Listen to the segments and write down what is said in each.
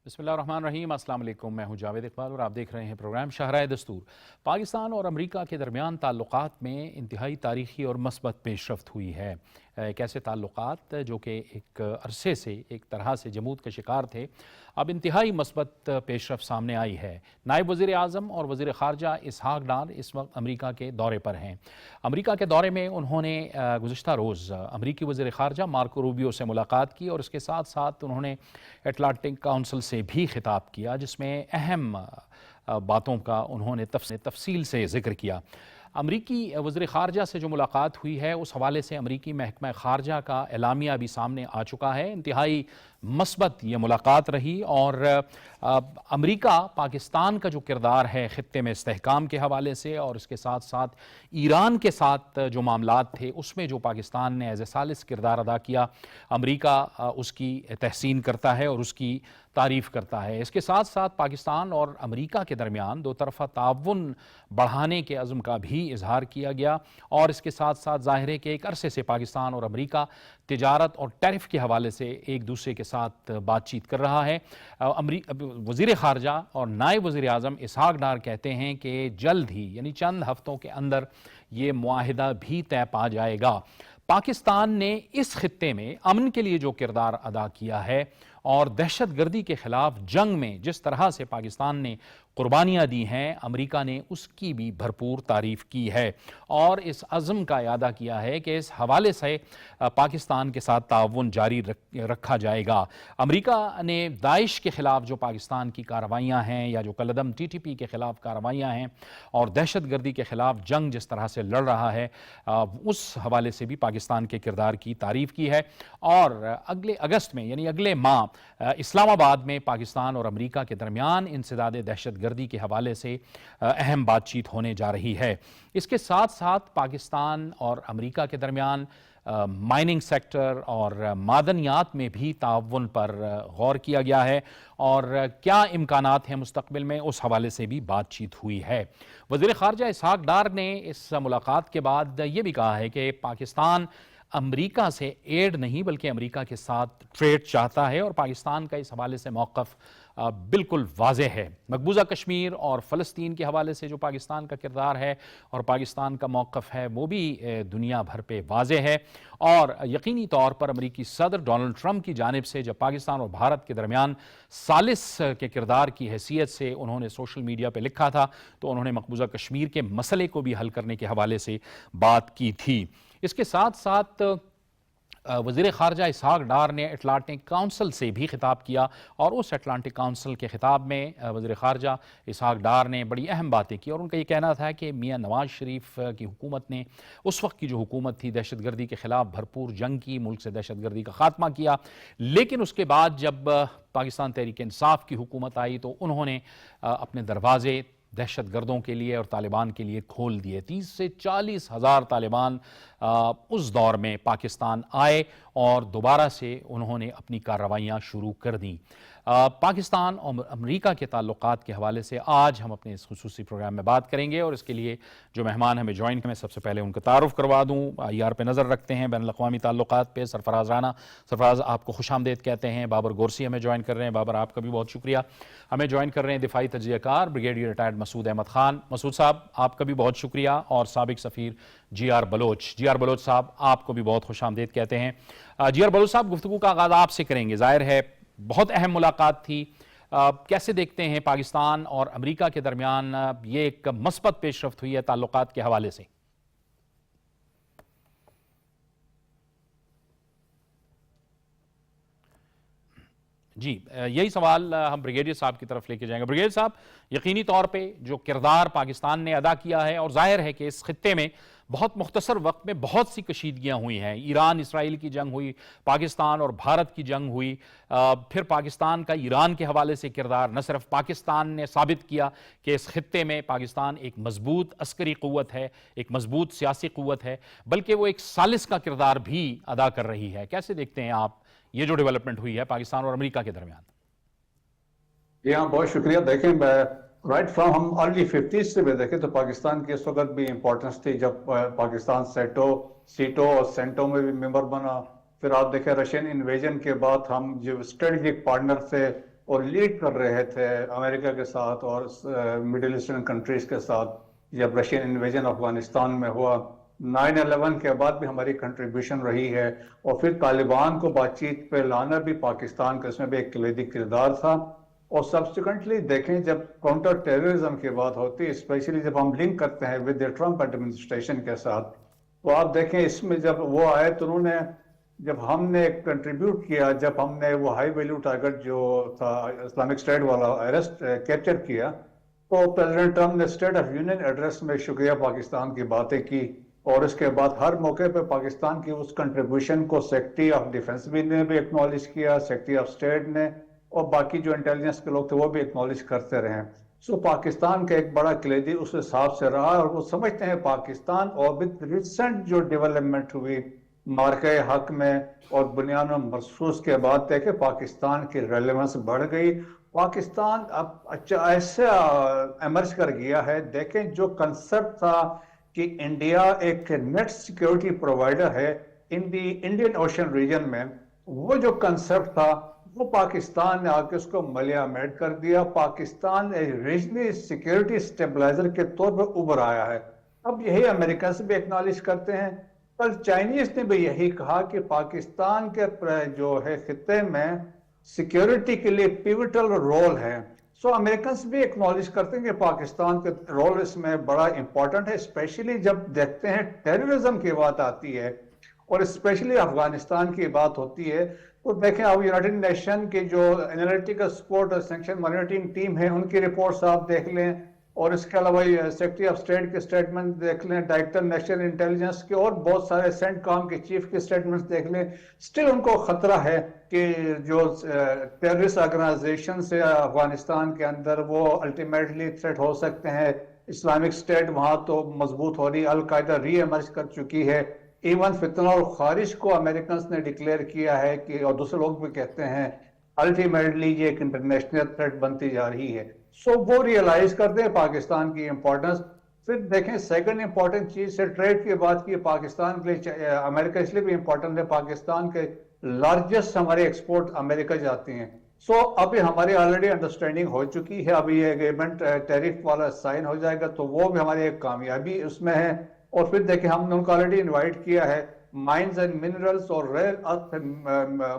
بسم اللہ الرحمن الرحیم، السلام علیکم۔ میں ہوں جاوید اقبال اور آپ دیکھ رہے ہیں پروگرام شاہراہ دستور۔ پاکستان اور امریکہ کے درمیان تعلقات میں انتہائی تاریخی اور مثبت پیش رفت ہوئی ہے۔ ایک ایسے تعلقات جو کہ ایک عرصے سے ایک طرح سے جمود کا شکار تھے، اب انتہائی مثبت پیش رفت سامنے آئی ہے۔ نائب وزیر اعظم اور وزیر خارجہ اسحاق ڈار اس وقت امریکہ کے دورے پر ہیں۔ امریکہ کے دورے میں انہوں نے گزشتہ روز امریکی وزیر خارجہ مارکو روبیو سے ملاقات کی اور اس کے ساتھ ساتھ انہوں نے اٹلانٹک کونسل سے بھی خطاب کیا، جس میں اہم باتوں کا انہوں نے تفصیل سے ذکر کیا۔ امریکی وزیر خارجہ سے جو ملاقات ہوئی ہے، اس حوالے سے امریکی محکمہ خارجہ کا اعلامیہ بھی سامنے آ چکا ہے۔ انتہائی مثبت یہ ملاقات رہی اور امریکہ پاکستان کا جو کردار ہے خطے میں استحکام کے حوالے سے اور اس کے ساتھ ساتھ ایران کے ساتھ جو معاملات تھے اس میں جو پاکستان نے ایز اے ثالث کردار ادا کیا، امریکہ اس کی تحسین کرتا ہے اور اس کی تعریف کرتا ہے۔ اس کے ساتھ ساتھ پاکستان اور امریکہ کے درمیان دو طرفہ تعاون بڑھانے کے عزم کا بھی اظہار کیا گیا اور اس کے ساتھ ساتھ ظاہر ہے کہ ایک عرصے سے پاکستان اور امریکہ تجارت اور ٹیرف کے حوالے سے ایک دوسرے کے ساتھ بات چیت کر رہا ہے۔ وزیر خارجہ اور نائب وزیر اعظم اسحاق ڈار کہتے ہیں کہ جلد ہی یعنی چند ہفتوں کے اندر یہ معاہدہ بھی طے پا جائے گا۔ پاکستان نے اس خطے میں امن کے لیے جو کردار ادا کیا ہے اور دہشت گردی کے خلاف جنگ میں جس طرح سے پاکستان نے قربانیاں دی ہیں، امریکہ نے اس کی بھی بھرپور تعریف کی ہے اور اس عزم کا اعادہ کیا ہے کہ اس حوالے سے پاکستان کے ساتھ تعاون جاری رکھا جائے گا۔ امریکہ نے داعش کے خلاف جو پاکستان کی کارروائیاں ہیں یا جو کالعدم TTP کے خلاف کارروائیاں ہیں اور دہشت گردی کے خلاف جنگ جس طرح سے لڑ رہا ہے، اس حوالے سے بھی پاکستان کے کردار کی تعریف کی ہے اور اگلے اگست میں یعنی اگلے ماہ اسلام آباد میں پاکستان اور امریکہ کے درمیان انسداد دہشت گردی کے حوالے سے اہم بات چیت ہونے جا رہی ہے۔ اس کے ساتھ ساتھ پاکستان اور امریکہ کے درمیان مائننگ سیکٹر اور معدنیات میں بھی تعاون پر غور کیا گیا ہے اور کیا امکانات ہیں مستقبل میں، اس حوالے سے بھی بات چیت ہوئی ہے۔ وزیر خارجہ اسحاق ڈار نے اس ملاقات کے بعد یہ بھی کہا ہے کہ پاکستان امریکہ سے ایڈ نہیں بلکہ امریکہ کے ساتھ ٹریڈ چاہتا ہے اور پاکستان کا اس حوالے سے موقف بالکل واضح ہے۔ مقبوضہ کشمیر اور فلسطین کے حوالے سے جو پاکستان کا کردار ہے اور پاکستان کا موقف ہے وہ بھی دنیا بھر پہ واضح ہے اور یقینی طور پر امریکی صدر ڈونلڈ ٹرمپ کی جانب سے جب پاکستان اور بھارت کے درمیان ثالث کے کردار کی حیثیت سے انہوں نے سوشل میڈیا پہ لکھا تھا تو انہوں نے مقبوضہ کشمیر کے مسئلے کو بھی حل کرنے کے حوالے سے بات کی تھی۔ اس کے ساتھ ساتھ وزیر خارجہ اسحاق ڈار نے اٹلانٹک کونسل سے بھی خطاب کیا اور اس اٹلانٹک کونسل کے خطاب میں وزیر خارجہ اسحاق ڈار نے بڑی اہم باتیں کی اور ان کا یہ کہنا تھا کہ میاں نواز شریف کی حکومت نے اس وقت کی جو حکومت تھی دہشت گردی کے خلاف بھرپور جنگ کی، ملک سے دہشت گردی کا خاتمہ کیا، لیکن اس کے بعد جب پاکستان تحریک انصاف کی حکومت آئی تو انہوں نے اپنے دروازے دہشت گردوں کے لیے اور طالبان کے لیے کھول دیے۔ 30 سے 40 ہزار طالبان اس دور میں پاکستان آئے اور دوبارہ سے انہوں نے اپنی کارروائیاں شروع کر دیں۔ پاکستان اور امریکہ کے تعلقات کے حوالے سے آج ہم اپنے اس خصوصی پروگرام میں بات کریں گے اور اس کے لیے جو مہمان ہمیں جوائن کریں، میں سب سے پہلے ان کا تعارف کروا دوں۔ IR پہ نظر رکھتے ہیں بین الاقوامی تعلقات پہ سرفراز رانا۔ سرفراز، آپ کو خوش آمدید کہتے ہیں۔ بابر گورسی ہمیں جوائن کر رہے ہیں۔ بابر، آپ کا بھی بہت شکریہ۔ ہمیں جوائن کر رہے ہیں دفاعی تجزیہ کار بریگیڈیئر ریٹائرڈ مسعود احمد خان۔ مسعود صاحب، آپ کا بھی بہت شکریہ۔ اور سابق سفیر GR بلوچ۔ GR بلوچ صاحب، آپ کو بھی بہت خوش آمدید کہتے ہیں۔ GR بلوچ صاحب، گفتگو کا آغاز آپ سے کریں گے۔ ظاہر ہے بہت اہم ملاقات تھی، کیسے دیکھتے ہیں پاکستان اور امریکہ کے درمیان یہ ایک مثبت پیش رفت ہوئی ہے تعلقات کے حوالے سے؟ جی، یہی سوال ہم بریگیڈیئر صاحب کی طرف لے کے جائیں گے۔ بریگیڈیئر صاحب، یقینی طور پہ جو کردار پاکستان نے ادا کیا ہے اور ظاہر ہے کہ اس خطے میں بہت مختصر وقت میں بہت سی کشیدگیاں ہوئی ہیں، ایران اسرائیل کی جنگ ہوئی، پاکستان اور بھارت کی جنگ ہوئی، پھر پاکستان کا ایران کے حوالے سے کردار نہ صرف پاکستان نے ثابت کیا کہ اس خطے میں پاکستان ایک مضبوط عسکری قوت ہے، ایک مضبوط سیاسی قوت ہے، بلکہ وہ ایک ثالث کا کردار بھی ادا کر رہی ہے۔ کیسے دیکھتے ہیں آپ یہ جو ڈیولپمنٹ ہوئی ہے پاکستان اور امریکہ کے درمیان؟ جی ہاں، بہت شکریہ۔ دیکھیں، رائٹ فرام ہم ارلی 50s سے بھی دیکھیں تو پاکستان کی اس وقت بھی امپورٹنس تھی جب پاکستان سیٹو اور سینٹو میں بھی ممبر بنا۔ پھر آپ دیکھیں رشین انویژن کے بعد ہم جو اسٹریٹجک پارٹنر تھے اور لیڈ کر رہے تھے امریکہ کے ساتھ اور مڈل ایسٹرن کنٹریز کے ساتھ جب رشین انویژن افغانستان میں ہوا. 9/11 کے بعد بھی ہماری کنٹریبیوشن رہی ہے, اور پھر طالبان کو بات چیت پہ لانا بھی پاکستان کا اس میں بھی ایک کلیدی کردار تھا. اور سبسیکوینٹلی دیکھیں جب کاؤنٹر ٹیررزم کی بات ہوتی ہے, اسپیشلی جب ہم لنک کرتے ہیں ود ٹرمپ ایڈمنسٹریشن کے ساتھ, تو آپ دیکھیں اس میں جب وہ آئے تو انہوں نے, جب ہم نے کنٹریبیوٹ کیا, جب ہم نے وہ ہائی ویلیو ٹارگٹ جو تھا اسلامک اسٹیٹ والا اریسٹ کیپچر کیا, تو پریزیڈنٹ ٹرمپ نے اسٹیٹ آف یونین ایڈریس میں شکریہ پاکستان کی باتیں کی, اور اس کے بعد ہر موقع پہ پاکستان کی اس کنٹریبیوشن کو سیکرٹری آف ڈیفنس بھی نے بھی ایکنالج کیا, سیکرٹری آف اسٹیٹ نے, اور باقی جو انٹیلیجنس کے لوگ تھے وہ بھی ایکنالج کرتے رہے. سو پاکستان کا ایک بڑا کلیدی اس حساب سے رہا, اور وہ سمجھتے ہیں پاکستان, اور ود ریسنٹ جو ڈیولپمنٹ ہوئی مارکہ حق میں اور بنیاد و مرصوص کے بعد دیکھیں پاکستان کی ریلیونس بڑھ گئی. پاکستان اب ایسا ایمرج کر گیا ہے. دیکھیں جو کنسپٹ تھا کہ انڈیا ایک نیٹ سیکیورٹی پرووائڈر ہے ان دی انڈین اوشن ریجن میں, وہ جو کنسپٹ تھا وہ پاکستان نے آ کے اس کو ملیا میڈ کر دیا. پاکستان ریجنل سیکیورٹی سٹیبلائزر کے طور پر ابھر آیا ہے. اب یہی امریکہ سے بھی ایکنالج کرتے ہیں. کل چائنیز نے بھی یہی کہا کہ پاکستان کے جو ہے خطے میں سیکیورٹی کے لیے پیوٹل رول ہے. سو امریکنز بھی ایکنالج کرتے ہیں کہ پاکستان کا رول اس میں بڑا امپورٹنٹ ہے, اسپیشلی جب دیکھتے ہیں ٹیررزم کی بات آتی ہے اور اسپیشلی افغانستان کی بات ہوتی ہے. تو دیکھیں اب یونائٹڈ نیشن کے جو انالیٹیکل سپورٹ اور سینکشن مانیٹرنگ ٹیم ہے ان کی رپورٹس آپ دیکھ لیں, اور اس کے علاوہ سیکرٹری آف اسٹیٹ کے اسٹیٹمنٹ دیکھ لیں, ڈائریکٹر نیشنل انٹیلیجنس کے, اور بہت سارے سینٹ کام کے چیف کے اسٹیٹمنٹس دیکھ لیں. سٹل ان کو خطرہ ہے کہ جو ٹیررسٹ آرگنائزیشن سے افغانستان کے اندر وہ الٹیمیٹلی تھریٹ ہو سکتے ہیں. اسلامک اسٹیٹ وہاں تو مضبوط ہو رہی, القاعدہ ری ایمرج کر چکی ہے. ایون فتنہ الخارج کو امریکنز نے ڈکلیئر کیا ہے کہ, اور دوسرے لوگ بھی کہتے ہیں, الٹیمیٹلی یہ ایک انٹرنیشنل تھریٹ بنتی جا رہی ہے. سو وہ ریئلائز کرتے ہیں پاکستان کی امپورٹنس. پھر دیکھیں سیکنڈ امپورٹنٹ چیز سے ٹریڈ کی بات کی, پاکستان کے لیے امریکہ اس لیے بھی امپورٹنٹ ہے, پاکستان کے لارجسٹ ہمارے ایکسپورٹ امریکہ جاتے ہیں. سو ابھی ہماری آلریڈی انڈرسٹینڈنگ ہو چکی ہے, ابھی یہ ایگریمنٹ ٹیرف والا سائن ہو جائے گا تو وہ بھی ہماری ایک کامیابی اس میں ہے. اور پھر دیکھیں ہم نے ان کو آلریڈی انوائٹ کیا ہے, مائنز اینڈ منرلز اور ریئر ارتھ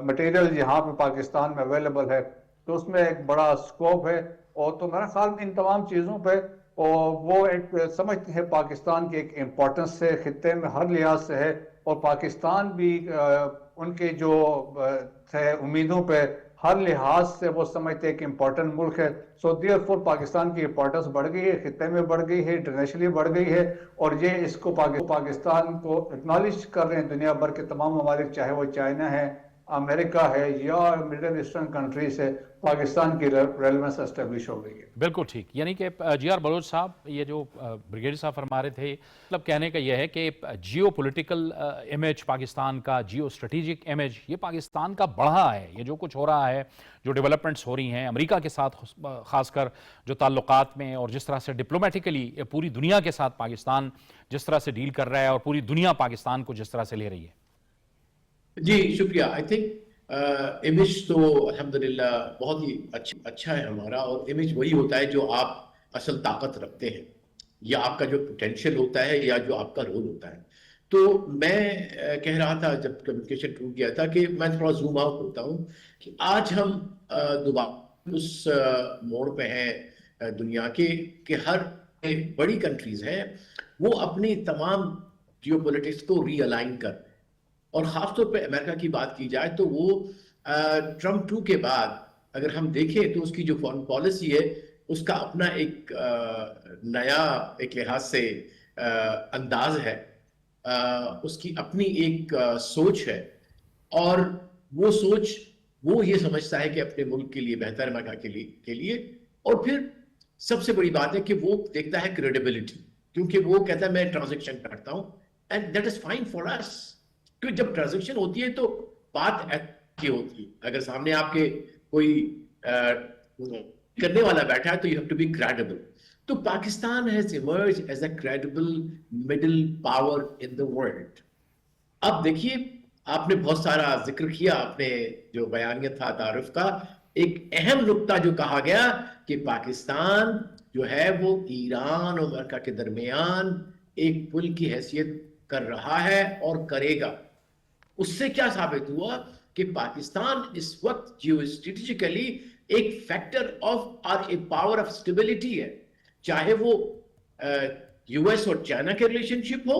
مٹیریل یہاں پہ پاکستان میں اویلیبل ہے, تو اس میں ایک بڑا اسکوپ ہے. اور تو میرا خیال ان تمام چیزوں پہ وہ ایک سمجھتے ہیں پاکستان کی ایک امپورٹنس ہے خطے میں ہر لحاظ سے ہے, اور پاکستان بھی ان کے جو تھے امیدوں پہ ہر لحاظ سے وہ سمجھتے ہیں کہ امپورٹنٹ ملک ہے. سو دیئر فور پاکستان کی امپورٹنس بڑھ گئی ہے, خطے میں بڑھ گئی ہے, انٹرنیشنلی بڑھ گئی ہے, اور یہ اس کو پاکستان کو اکنالج کر رہے ہیں دنیا بھر کے تمام ممالک, چاہے وہ چائنا ہے, امریکہ ہے یا مڈل ایسٹرن کنٹریز ہے. پاکستان کی ریلیونس اسٹیبلش ہو گئی ہے. بالکل ٹھیک, یعنی کہ جی آر بلوچ صاحب, یہ جو بریگیڈیئر صاحب فرما رہے تھے, مطلب کہنے کا یہ ہے کہ جیو پولیٹیکل امیج پاکستان کا, جیو اسٹریٹجک امیج یہ پاکستان کا بڑھا ہے. یہ جو کچھ ہو رہا ہے, جو ڈیولپمنٹس ہو رہی ہیں امریکہ کے ساتھ خاص کر جو تعلقات میں, اور جس طرح سے ڈپلومیٹیکلی پوری دنیا کے ساتھ پاکستان جس طرح سے ڈیل کر رہا ہے, اور پوری دنیا پاکستان کو جس طرح سے لے رہی ہے. جی شکریہ. آئی تھنک امیج تو الحمدللہ بہت ہی اچھا ہے ہمارا, اور امیج وہی ہوتا ہے جو آپ اصل طاقت رکھتے ہیں, یا آپ کا جو پوٹینشیل ہوتا ہے, یا جو آپ کا رول ہوتا ہے. تو میں کہہ رہا تھا جب کمیونیکیشن ٹوٹ گیا تھا کہ میں تھوڑا زوم آؤٹ ہوتا ہوں کہ آج ہم دوبارہ اس موڑ پہ ہیں دنیا کے کہ ہر بڑی کنٹریز ہیں وہ اپنی تمام جیو پولیٹکس کو ری الائن کر, اور خاص طور پہ امریکہ کی بات کی جائے تو وہ ٹرمپ 2 کے بعد اگر ہم دیکھیں تو اس کی جو فارن پالیسی ہے اس کا اپنا ایک نیا ایک لحاظ سے انداز ہے, اس کی اپنی ایک سوچ ہے, اور وہ سوچ وہ یہ سمجھتا ہے کہ اپنے ملک کے لیے بہتر امریکہ کے لیے. اور پھر سب سے بڑی بات ہے کہ وہ دیکھتا ہے کریڈیبلٹی, کیونکہ وہ کہتا ہے میں ٹرانزیکشن کرتا ہوں, and that is fine for us. کیونکہ جب ٹرانزیکشن ہوتی ہے تو بات کی ہوتی ہے, اگر سامنے آپ کے کوئی کرنے والا بیٹھا ہے تو you have to be credible. تو Pakistan has emerged as a credible middle power in the world. اب دیکھیے آپ نے بہت سارا ذکر کیا, آپ نے جو بیانیہ تھا تعارف کا, ایک اہم نقطہ جو کہا گیا کہ پاکستان جو ہے وہ ایران اور امریکہ کے درمیان ایک پل کی حیثیت کر رہا ہے اور کرے گا. اس سے کیا ثابت ہوا کہ پاکستان اس وقت جیو اسٹریٹجیکلی ایک فیکٹر آف اور ایک پاور آف اسٹیبلٹی ہے, چاہے وہ یو ایس اور چائنا کے ریلیشن شپ ہو,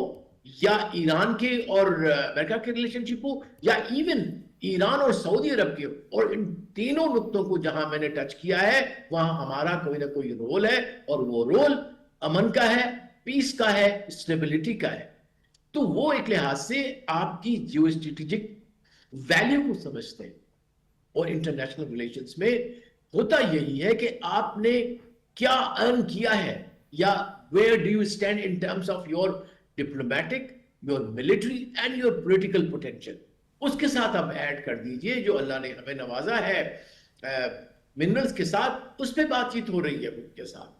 یا ایران کے اور امریکہ کے ریلیشن شپ ہو, یا ایون ایران اور سعودی عرب کے. اور ان تینوں نقطوں کو جہاں میں نے ٹچ کیا ہے وہاں ہمارا کوئی نہ کوئی رول ہے, اور وہ رول امن کا ہے, پیس کا ہے, اسٹیبلٹی کا ہے. تو وہ ایک لحاظ سے آپ کی جیو اسٹریٹجک ویلیو کو سمجھتے ہیں. اور انٹرنیشنل ریلیشنز میں ہوتا یہی ہے کہ آپ نے کیا ارن کیا ہے, یا where do you stand in terms of your diplomatic, your military and your political potential. اس کے ساتھ آپ ایڈ کر دیجئے جو اللہ نے ہمیں نوازا ہے منرلز کے ساتھ, اس پہ بات چیت ہو رہی ہے ان کے ساتھ.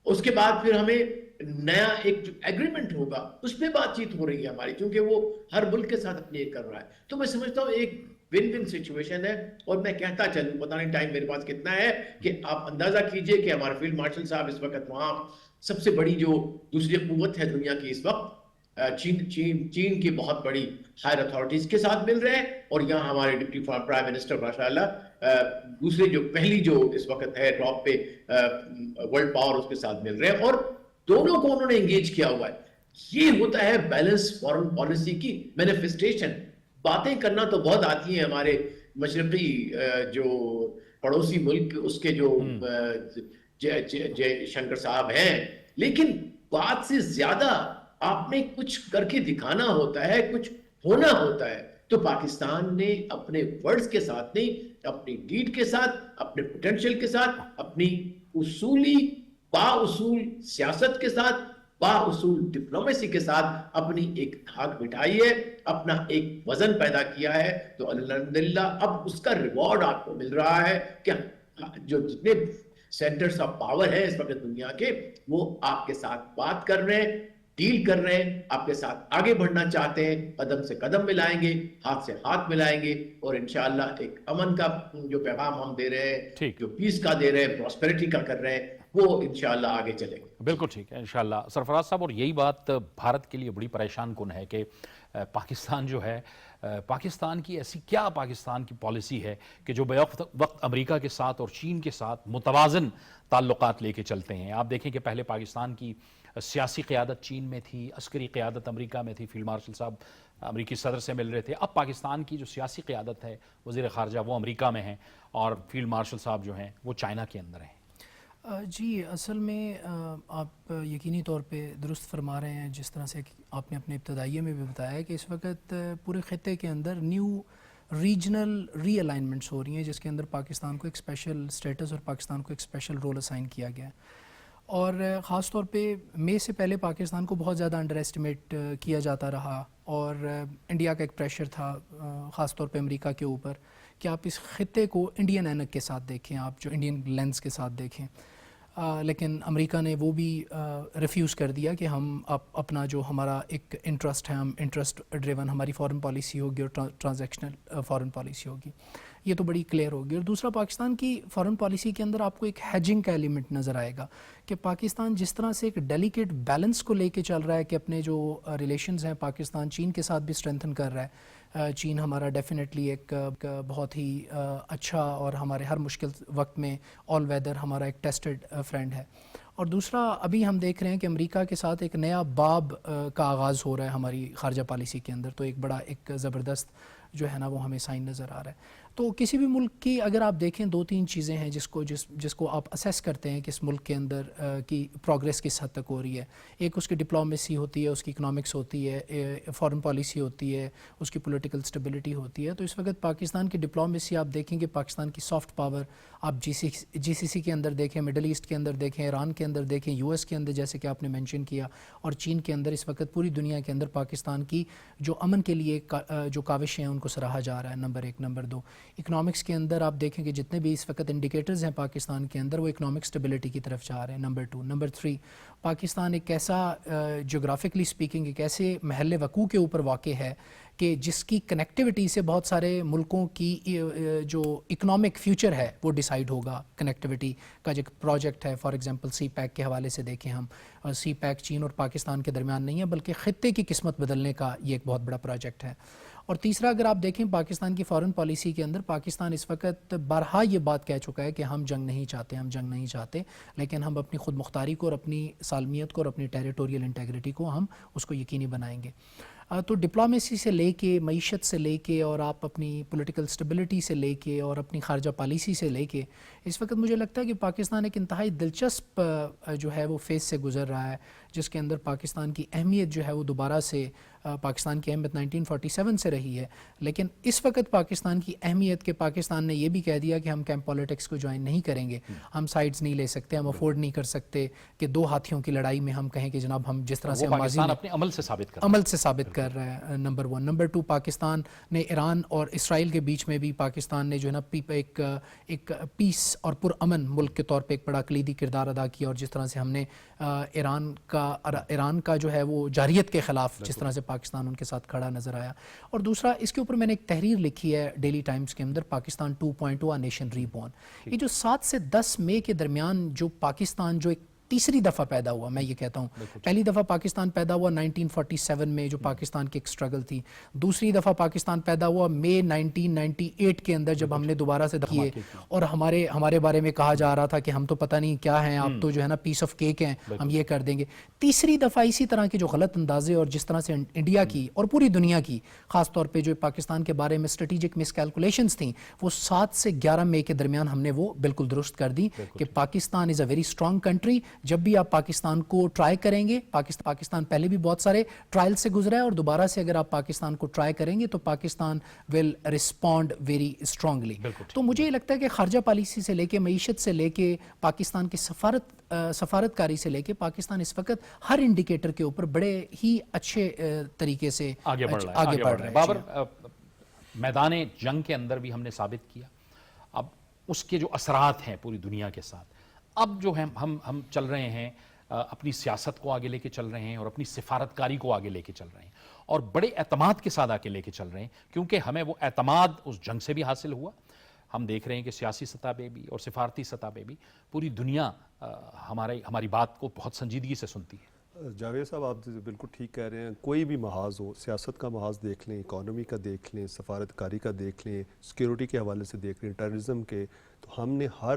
اس کے بعد پھر ہمیں نیا ایک ایگریمنٹ ہوگا, اس پہ بات چیت ہو رہی ہے ہماری, کیونکہ وہ ہر ملک کے ساتھ اپنے کر رہا ہے. تو میں سمجھتا ہوں ایک ون ون سچویشن ہے. اور میں کہتا چلوں, پتہ نہیں ٹائم میرے پاس کتنا ہے, کہ آپ اندازہ کیجئے کہ ہمارے فیلڈ مارشل صاحب اس وقت وہاں سب سے بڑی جو دوسری قوت ہے دنیا کی اس وقت, چین کی بہت بڑی ہائر اتھارٹیز کے ساتھ مل رہے ہیں, اور یہاں ہمارے ڈپٹی پرائم منسٹر ماشاءاللہ دوسرے جو پہلی جو اس وقت ہے ٹاپ پہ ورلڈ پاور اس کے ساتھ مل رہے ہیں, اور دونوں کو انہوں نے انگیج کیا ہوا ہے. یہ ہوتا ہے بیلنس فارن پالیسی کی مینیفیسٹیشن. باتیں کرنا تو بہت آتی ہیں ہمارے مشرقی جو پڑوسی ملک اس کے جو جے شنکر صاحب ہیں, لیکن بات سے زیادہ آپ نے کچھ کر کے دکھانا ہوتا ہے, کچھ ہونا ہوتا ہے. تو پاکستان نے اپنے ورڈز کے ساتھ نہیں, اپنی ڈیڈ کے ساتھ, اپنے پوٹینشل کے ساتھ, اپنی اصولی با اصول سیاست کے ساتھ, با اصول ڈپلومیسی کے ساتھ اپنی ایک دھاک بٹھائی ہے, اپنا ایک وزن پیدا کیا ہے. تو الحمدللہ اب اس کا ریوارڈ آپ کو مل رہا ہے کہ جو جتنے سینٹرز آف پاور ہیں اس وقت دنیا کے, وہ آپ کے ساتھ بات کر رہے ہیں, ڈیل کر رہے ہیں, آپ کے ساتھ آگے بڑھنا چاہتے ہیں, قدم سے قدم ملائیں گے, ہاتھ سے ہاتھ ملائیں گے, اور انشاءاللہ ایک امن کا جو پیغام ہم دے رہے ہیں, جو پیس کا دے رہے ہیں, پراسپیرٹی کا کر رہے ہیں, وہ انشاءاللہ آگے چلیں گے. بالکل ٹھیک ہے انشاءاللہ. سرفراز صاحب, اور یہی بات بھارت کے لیے بڑی پریشان کن ہے کہ پاکستان جو ہے, پاکستان کی ایسی کیا پاکستان کی پالیسی ہے کہ جو بیک وقت امریکہ کے ساتھ اور چین کے ساتھ متوازن تعلقات لے کے چلتے ہیں. آپ دیکھیں کہ پہلے پاکستان کی سیاسی قیادت چین میں تھی, عسکری قیادت امریکہ میں تھی, فیلڈ مارشل صاحب امریکی صدر سے مل رہے تھے. اب پاکستان کی جو سیاسی قیادت ہے, وزیر خارجہ, وہ امریکہ میں ہیں, اور فیلڈ مارشل صاحب جو ہیں وہ چائنا کے اندر ہیں. جی اصل میں آپ یقینی طور پہ درست فرما رہے ہیں, جس طرح سے آپ نے اپنے ابتدائیے میں بھی بتایا کہ اس وقت پورے خطے کے اندر نیو ریجنل ری الائنمنٹس ہو رہی ہیں, جس کے اندر پاکستان کو ایک اسپیشل اسٹیٹس اور پاکستان کو ایک اسپیشل رول اسائن کیا گیا ہے. اور خاص طور پہ مئی سے پہلے پاکستان کو بہت زیادہ انڈر ایسٹیمیٹ کیا جاتا رہا, اور انڈیا کا ایک پریشر تھا خاص طور پہ امریکہ کے اوپر کہ آپ اس خطے کو انڈین اینک کے ساتھ دیکھیں, آپ جو انڈین لینس کے ساتھ دیکھیں. لیکن امریکہ نے وہ بھی ریفیوز کر دیا کہ ہم اپنا جو ہمارا ایک انٹرسٹ ہے, ہم انٹرسٹ ڈریون ہماری فارن پالیسی ہوگی اور ٹرانزیکشنل فارن پالیسی ہوگی. یہ تو بڑی کلیئر ہوگی. اور دوسرا, پاکستان کی فارن پالیسی کے اندر آپ کو ایک ہیجنگ کا ایلیمنٹ نظر آئے گا کہ پاکستان جس طرح سے ایک ڈیلیکیٹ بیلنس کو لے کے چل رہا ہے کہ اپنے جو ریلیشنز ہیں پاکستان چین کے ساتھ بھی اسٹرینتھن کر رہا ہے. چین ہمارا ڈیفینیٹلی ایک بہت ہی اچھا اور ہمارے ہر مشکل وقت میں آل ویدر ہمارا ایک ٹیسٹڈ فرینڈ ہے. اور دوسرا, ابھی ہم دیکھ رہے ہیں کہ امریکہ کے ساتھ ایک نیا باب کا آغاز ہو رہا ہے ہماری خارجہ پالیسی کے اندر, تو ایک بڑا ایک زبردست جو ہے نا وہ ہمیں سائن نظر آ رہا ہے. تو کسی بھی ملک کی اگر آپ دیکھیں 2-3 چیزیں ہیں جس کو آپ اسیس کرتے ہیں کہ اس ملک کے اندر کی پروگریس کس حد تک ہو رہی ہے. ایک اس کی ڈپلومیسی ہوتی ہے, اس کی اکنامکس ہوتی ہے, فارن پالیسی ہوتی ہے, اس کی پولیٹیکل اسٹیبلٹی ہوتی ہے. تو اس وقت پاکستان کی ڈپلومیسی آپ دیکھیں کہ پاکستان کی سافٹ پاور آپ جی سی سی کے اندر دیکھیں, مڈل ایسٹ کے اندر دیکھیں, ایران کے اندر دیکھیں, یو ایس کے اندر جیسے کہ آپ نے مینشن کیا, اور چین کے اندر اس وقت پوری دنیا کے اندر پاکستان کی جو امن کے لیے جو کاوشیں ہیں ان کو سراہا جا رہا ہے. نمبر 1. نمبر 2, اکنامکس کے اندر آپ دیکھیں کہ جتنے بھی اس وقت انڈیکیٹرز ہیں پاکستان کے اندر وہ اکنامک سٹیبلٹی کی طرف جا رہے ہیں. نمبر 2. نمبر 3, پاکستان ایک ایسا جغرافکلی اسپیکنگ ایک ایسے محل وقوع کے اوپر واقع ہے کہ جس کی کنیکٹیوٹی سے بہت سارے ملکوں کی جو اکنامک فیوچر ہے وہ ڈیسائیڈ ہوگا. کنیکٹیوٹی کا جو پروجیکٹ ہے فار ایگزامپل سی پیک کے حوالے سے دیکھیں ہم, سی پیک چین اور پاکستان کے درمیان نہیں ہے بلکہ خطے کی قسمت بدلنے کا یہ ایک بہت بڑا پروجیکٹ ہے. اور تیسرا, اگر آپ دیکھیں پاکستان کی فارن پالیسی کے اندر, پاکستان اس وقت بارہا یہ بات کہہ چکا ہے کہ ہم جنگ نہیں چاہتے, ہم جنگ نہیں چاہتے, لیکن ہم اپنی خود مختاری کو اور اپنی سالمیت کو اور اپنی ٹیریٹوریل انٹیگریٹی کو ہم اس کو یقینی بنائیں گے. تو ڈپلومیسی سے لے کے, معیشت سے لے کے, اور آپ اپنی پولیٹیکل سٹیبلٹی سے لے کے, اور اپنی خارجہ پالیسی سے لے کے, اس وقت مجھے لگتا ہے کہ پاکستان ایک انتہائی دلچسپ جو ہے وہ فیز سے گزر رہا ہے, جس کے اندر پاکستان کی اہمیت جو ہے وہ دوبارہ سے, پاکستان کی اہمیت 1947 سے رہی ہے, لیکن اس وقت پاکستان کی اہمیت کہ پاکستان نے یہ بھی کہہ دیا کہ ہم کیمپ پالیٹکس کو جوائن نہیں کریں گے, ہم سائڈز نہیں لے سکتے, ہم افورڈ نہیں کر سکتے کہ دو ہاتھیوں کی لڑائی میں ہم کہیں کہ جناب ہم جس طرح سے پاکستان اپنے عمل سے ثابت کر رہا ہے. نمبر 1. نمبر 2, پاکستان نے ایران اور اسرائیل کے بیچ میں بھی پاکستان نے جو ہے نا ایک پیس اور پرامن ملک کے طور پہ ایک بڑا کلیدی کردار ادا کیا, اور جس طرح سے ہم نے ایران کا جو ہے وہ جارحیت کے خلاف جس طرح سے پاکستان ان کے ساتھ کھڑا نظر آیا. اور دوسرا, اس کے اوپر میں نے ایک تحریر لکھی ہے ڈیلی ٹائمز کے اندر, پاکستان 2.0 نیشن ری بورن. یہ جو 7 سے 10 مئی کے درمیان جو پاکستان جو ایک تیسری دفعہ پیدا ہوا, میں یہ کہتا ہوں پہلی دفعہ پاکستان پیدا ہوا 1947 میں جو پاکستان کی ایک سٹرگل تھی, دوسری دفعہ پاکستان پیدا ہوا مئی 1998 کے اندر جب ہم نے دوبارہ سے کیے, اور ہمارے بارے میں کہا جا رہا تھا کہ ہم تو پتہ نہیں کیا ہیں, آپ تو جو ہے نا پیس آف کیک ہیں, ہم یہ کر دیں گے. تیسری دفعہ اسی طرح کے جو غلط اندازے اور جس طرح سے انڈیا کی اور پوری دنیا کی خاص طور پہ جو پاکستان کے بارے میں اسٹریٹجک مس کیلکولیشنز تھیں, وہ 7 سے 11 مئی کے درمیان ہم نے وہ بالکل درست کر دی کہ پاکستان از اے ویری اسٹرانگ کنٹری. جب بھی آپ پاکستان کو ٹرائی کریں گے, پاکستان پہلے بھی بہت سارے ٹرائل سے گزرا ہے, اور دوبارہ سے اگر آپ پاکستان کو ٹرائی کریں گے تو Pakistan will respond very strongly. تو مجھے یہ لگتا ہے کہ خارجہ پالیسی سے لے کے, معیشت سے لے کے, پاکستان کی سفارت کاری سے لے کے, پاکستان اس وقت ہر انڈیکیٹر کے اوپر بڑے ہی اچھے طریقے سے آگے بڑھ رہا ہے. بابر, میدان جنگ کے اندر بھی ہم نے ثابت کیا, اب اس کے جو اثرات ہیں پوری دنیا کے ساتھ, اب جو ہم چل رہے ہیں اپنی سیاست کو آگے لے کے چل رہے ہیں, اور اپنی سفارتکاری کو آگے لے کے چل رہے ہیں, اور بڑے اعتماد کے ساتھ آگے لے کے چل رہے ہیں, کیونکہ ہمیں وہ اعتماد اس جنگ سے بھی حاصل ہوا. ہم دیکھ رہے ہیں کہ سیاسی سطح پہ بھی اور سفارتی سطح پہ بھی پوری دنیا ہماری بات کو بہت سنجیدگی سے سنتی ہے. جاوید صاحب, آپ بالکل ٹھیک کہہ رہے ہیں. کوئی بھی محاذ ہو, سیاست کا محاذ دیکھ لیں, اکانومی کا دیکھ لیں, سفارتکاری کا دیکھ لیں, سیکیورٹی کے حوالے سے دیکھ لیں, ٹیررزم کے, تو ہم نے ہر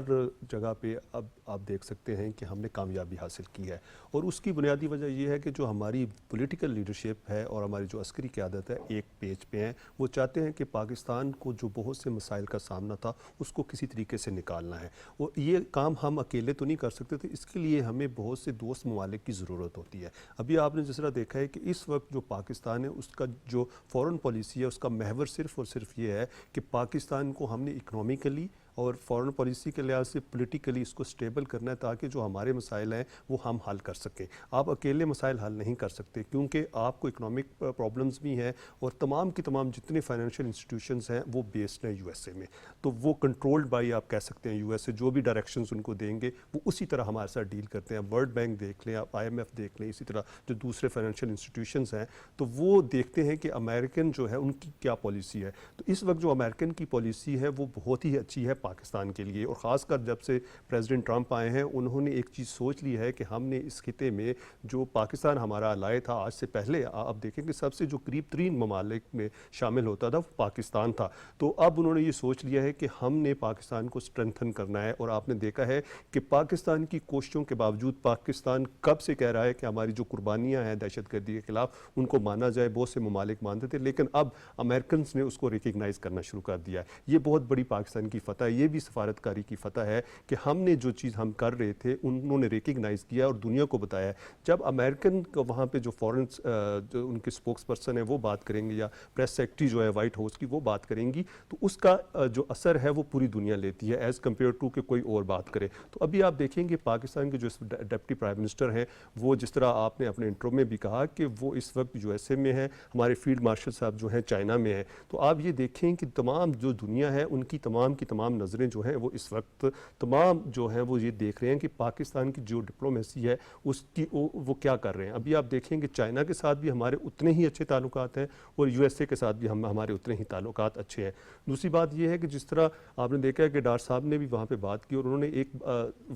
جگہ پہ اب آپ دیکھ سکتے ہیں کہ ہم نے کامیابی حاصل کی ہے. اور اس کی بنیادی وجہ یہ ہے کہ جو ہماری پولیٹیکل لیڈرشپ ہے اور ہماری جو عسکری قیادت ہے ایک پیج پہ ہیں. وہ چاہتے ہیں کہ پاکستان کو جو بہت سے مسائل کا سامنا تھا اس کو کسی طریقے سے نکالنا ہے. اور یہ کام ہم اکیلے تو نہیں کر سکتے تھے, اس کے لیے ہمیں بہت سے دوست ممالک کی ضرورت ہوتی ہے. ابھی آپ نے جس طرح دیکھا ہے کہ اس وقت جو پاکستان ہے اس کا جو فورن پالیسی ہے اس کا محور صرف اور صرف یہ ہے کہ پاکستان کو ہم نے اکنامیکلی اور فورن پالیسی کے لحاظ سے پولیٹیکلی اس کو سٹیبل کرنا ہے, تاکہ جو ہمارے مسائل ہیں وہ ہم حل کر سکیں. آپ اکیلے مسائل حل نہیں کر سکتے, کیونکہ آپ کو اکنامک پرابلمز بھی ہیں, اور تمام کی تمام جتنے فائنینشیل انسٹیٹیوشنز ہیں وہ بیسڈ ہیں یو ایس اے میں. تو وہ کنٹرولڈ بائی آپ کہہ سکتے ہیں یو ایس اے, جو بھی ڈائریکشنز ان کو دیں گے وہ اسی طرح ہمارے ساتھ ڈیل کرتے ہیں. ورلڈ بینک دیکھ لیں, آپ آئی ایم ایف دیکھ لیں, اسی طرح جو دوسرے فائنینشیل انسٹیٹیوشنز ہیں, تو وہ دیکھتے ہیں کہ امریکن جو ہے ان کی کیا پالیسی ہے. تو اس وقت جو امریکن کی پالیسی ہے وہ بہت ہی اچھی ہے پاکستان کے لیے. اور خاص کر جب سے پریزیڈنٹ ٹرمپ آئے ہیں, انہوں نے ایک چیز سوچ لی ہے کہ ہم نے اس خطے میں جو پاکستان ہمارا الائے تھا, آج سے پہلے آپ دیکھیں کہ سب سے جو قریب ترین ممالک میں شامل ہوتا تھا وہ پاکستان تھا. تو اب انہوں نے یہ سوچ لیا ہے کہ ہم نے پاکستان کو اسٹرینتھن کرنا ہے. اور آپ نے دیکھا ہے کہ پاکستان کی کوششوں کے باوجود پاکستان کب سے کہہ رہا ہے کہ ہماری جو قربانیاں ہیں دہشت گردی کے خلاف ان کو مانا جائے. بہت سے ممالک مانتے تھے, لیکن اب امریکنز نے اس کو ریکگنائز کرنا شروع کر دیا ہے. یہ بہت بڑی پاکستان کی فتح یہ بھی سفارتکاری کی فتح ہے کہ ہم نے جو چیز ہم کر رہے تھے انہوں نے ریکگنائز کیا اور دنیا کو بتایا. جب امریکن کو وہاں پہ جو فورن جو ان کے اسپوکس پرسن ہیں وہ بات کریں گے یا پریس سیکرٹری جو ہے وائٹ ہاؤس کی وہ بات کریں گی تو اس کا جو اثر ہے وہ پوری دنیا لیتی ہے ایز کمپیئر ٹو کہ کوئی اور بات کرے. تو ابھی آپ دیکھیں گے پاکستان کے جو ڈپٹی پرائم منسٹر ہیں وہ جس طرح آپ نے اپنے انٹرو میں بھی کہا کہ وہ اس وقت یو ایس اے میں ہیں, ہمارے فیلڈ مارشل صاحب جو ہیں چائنا میں ہیں. تو آپ یہ دیکھیں کہ تمام جو دنیا ہے ان کی تمام نظریں جو ہیں وہ اس وقت تمام جو ہیں وہ یہ دیکھ رہے ہیں کہ پاکستان کی جو ڈپلومیسی ہے اس کی وہ کیا کر رہے ہیں. ابھی آپ دیکھیں کہ چائنا کے ساتھ بھی ہمارے اتنے ہی اچھے تعلقات ہیں اور یو ایس اے کے ساتھ بھی ہمارے اتنے ہی تعلقات اچھے ہیں. دوسری بات یہ ہے کہ جس طرح آپ نے دیکھا ہے کہ ڈار صاحب نے بھی وہاں پہ بات کی اور انہوں نے ایک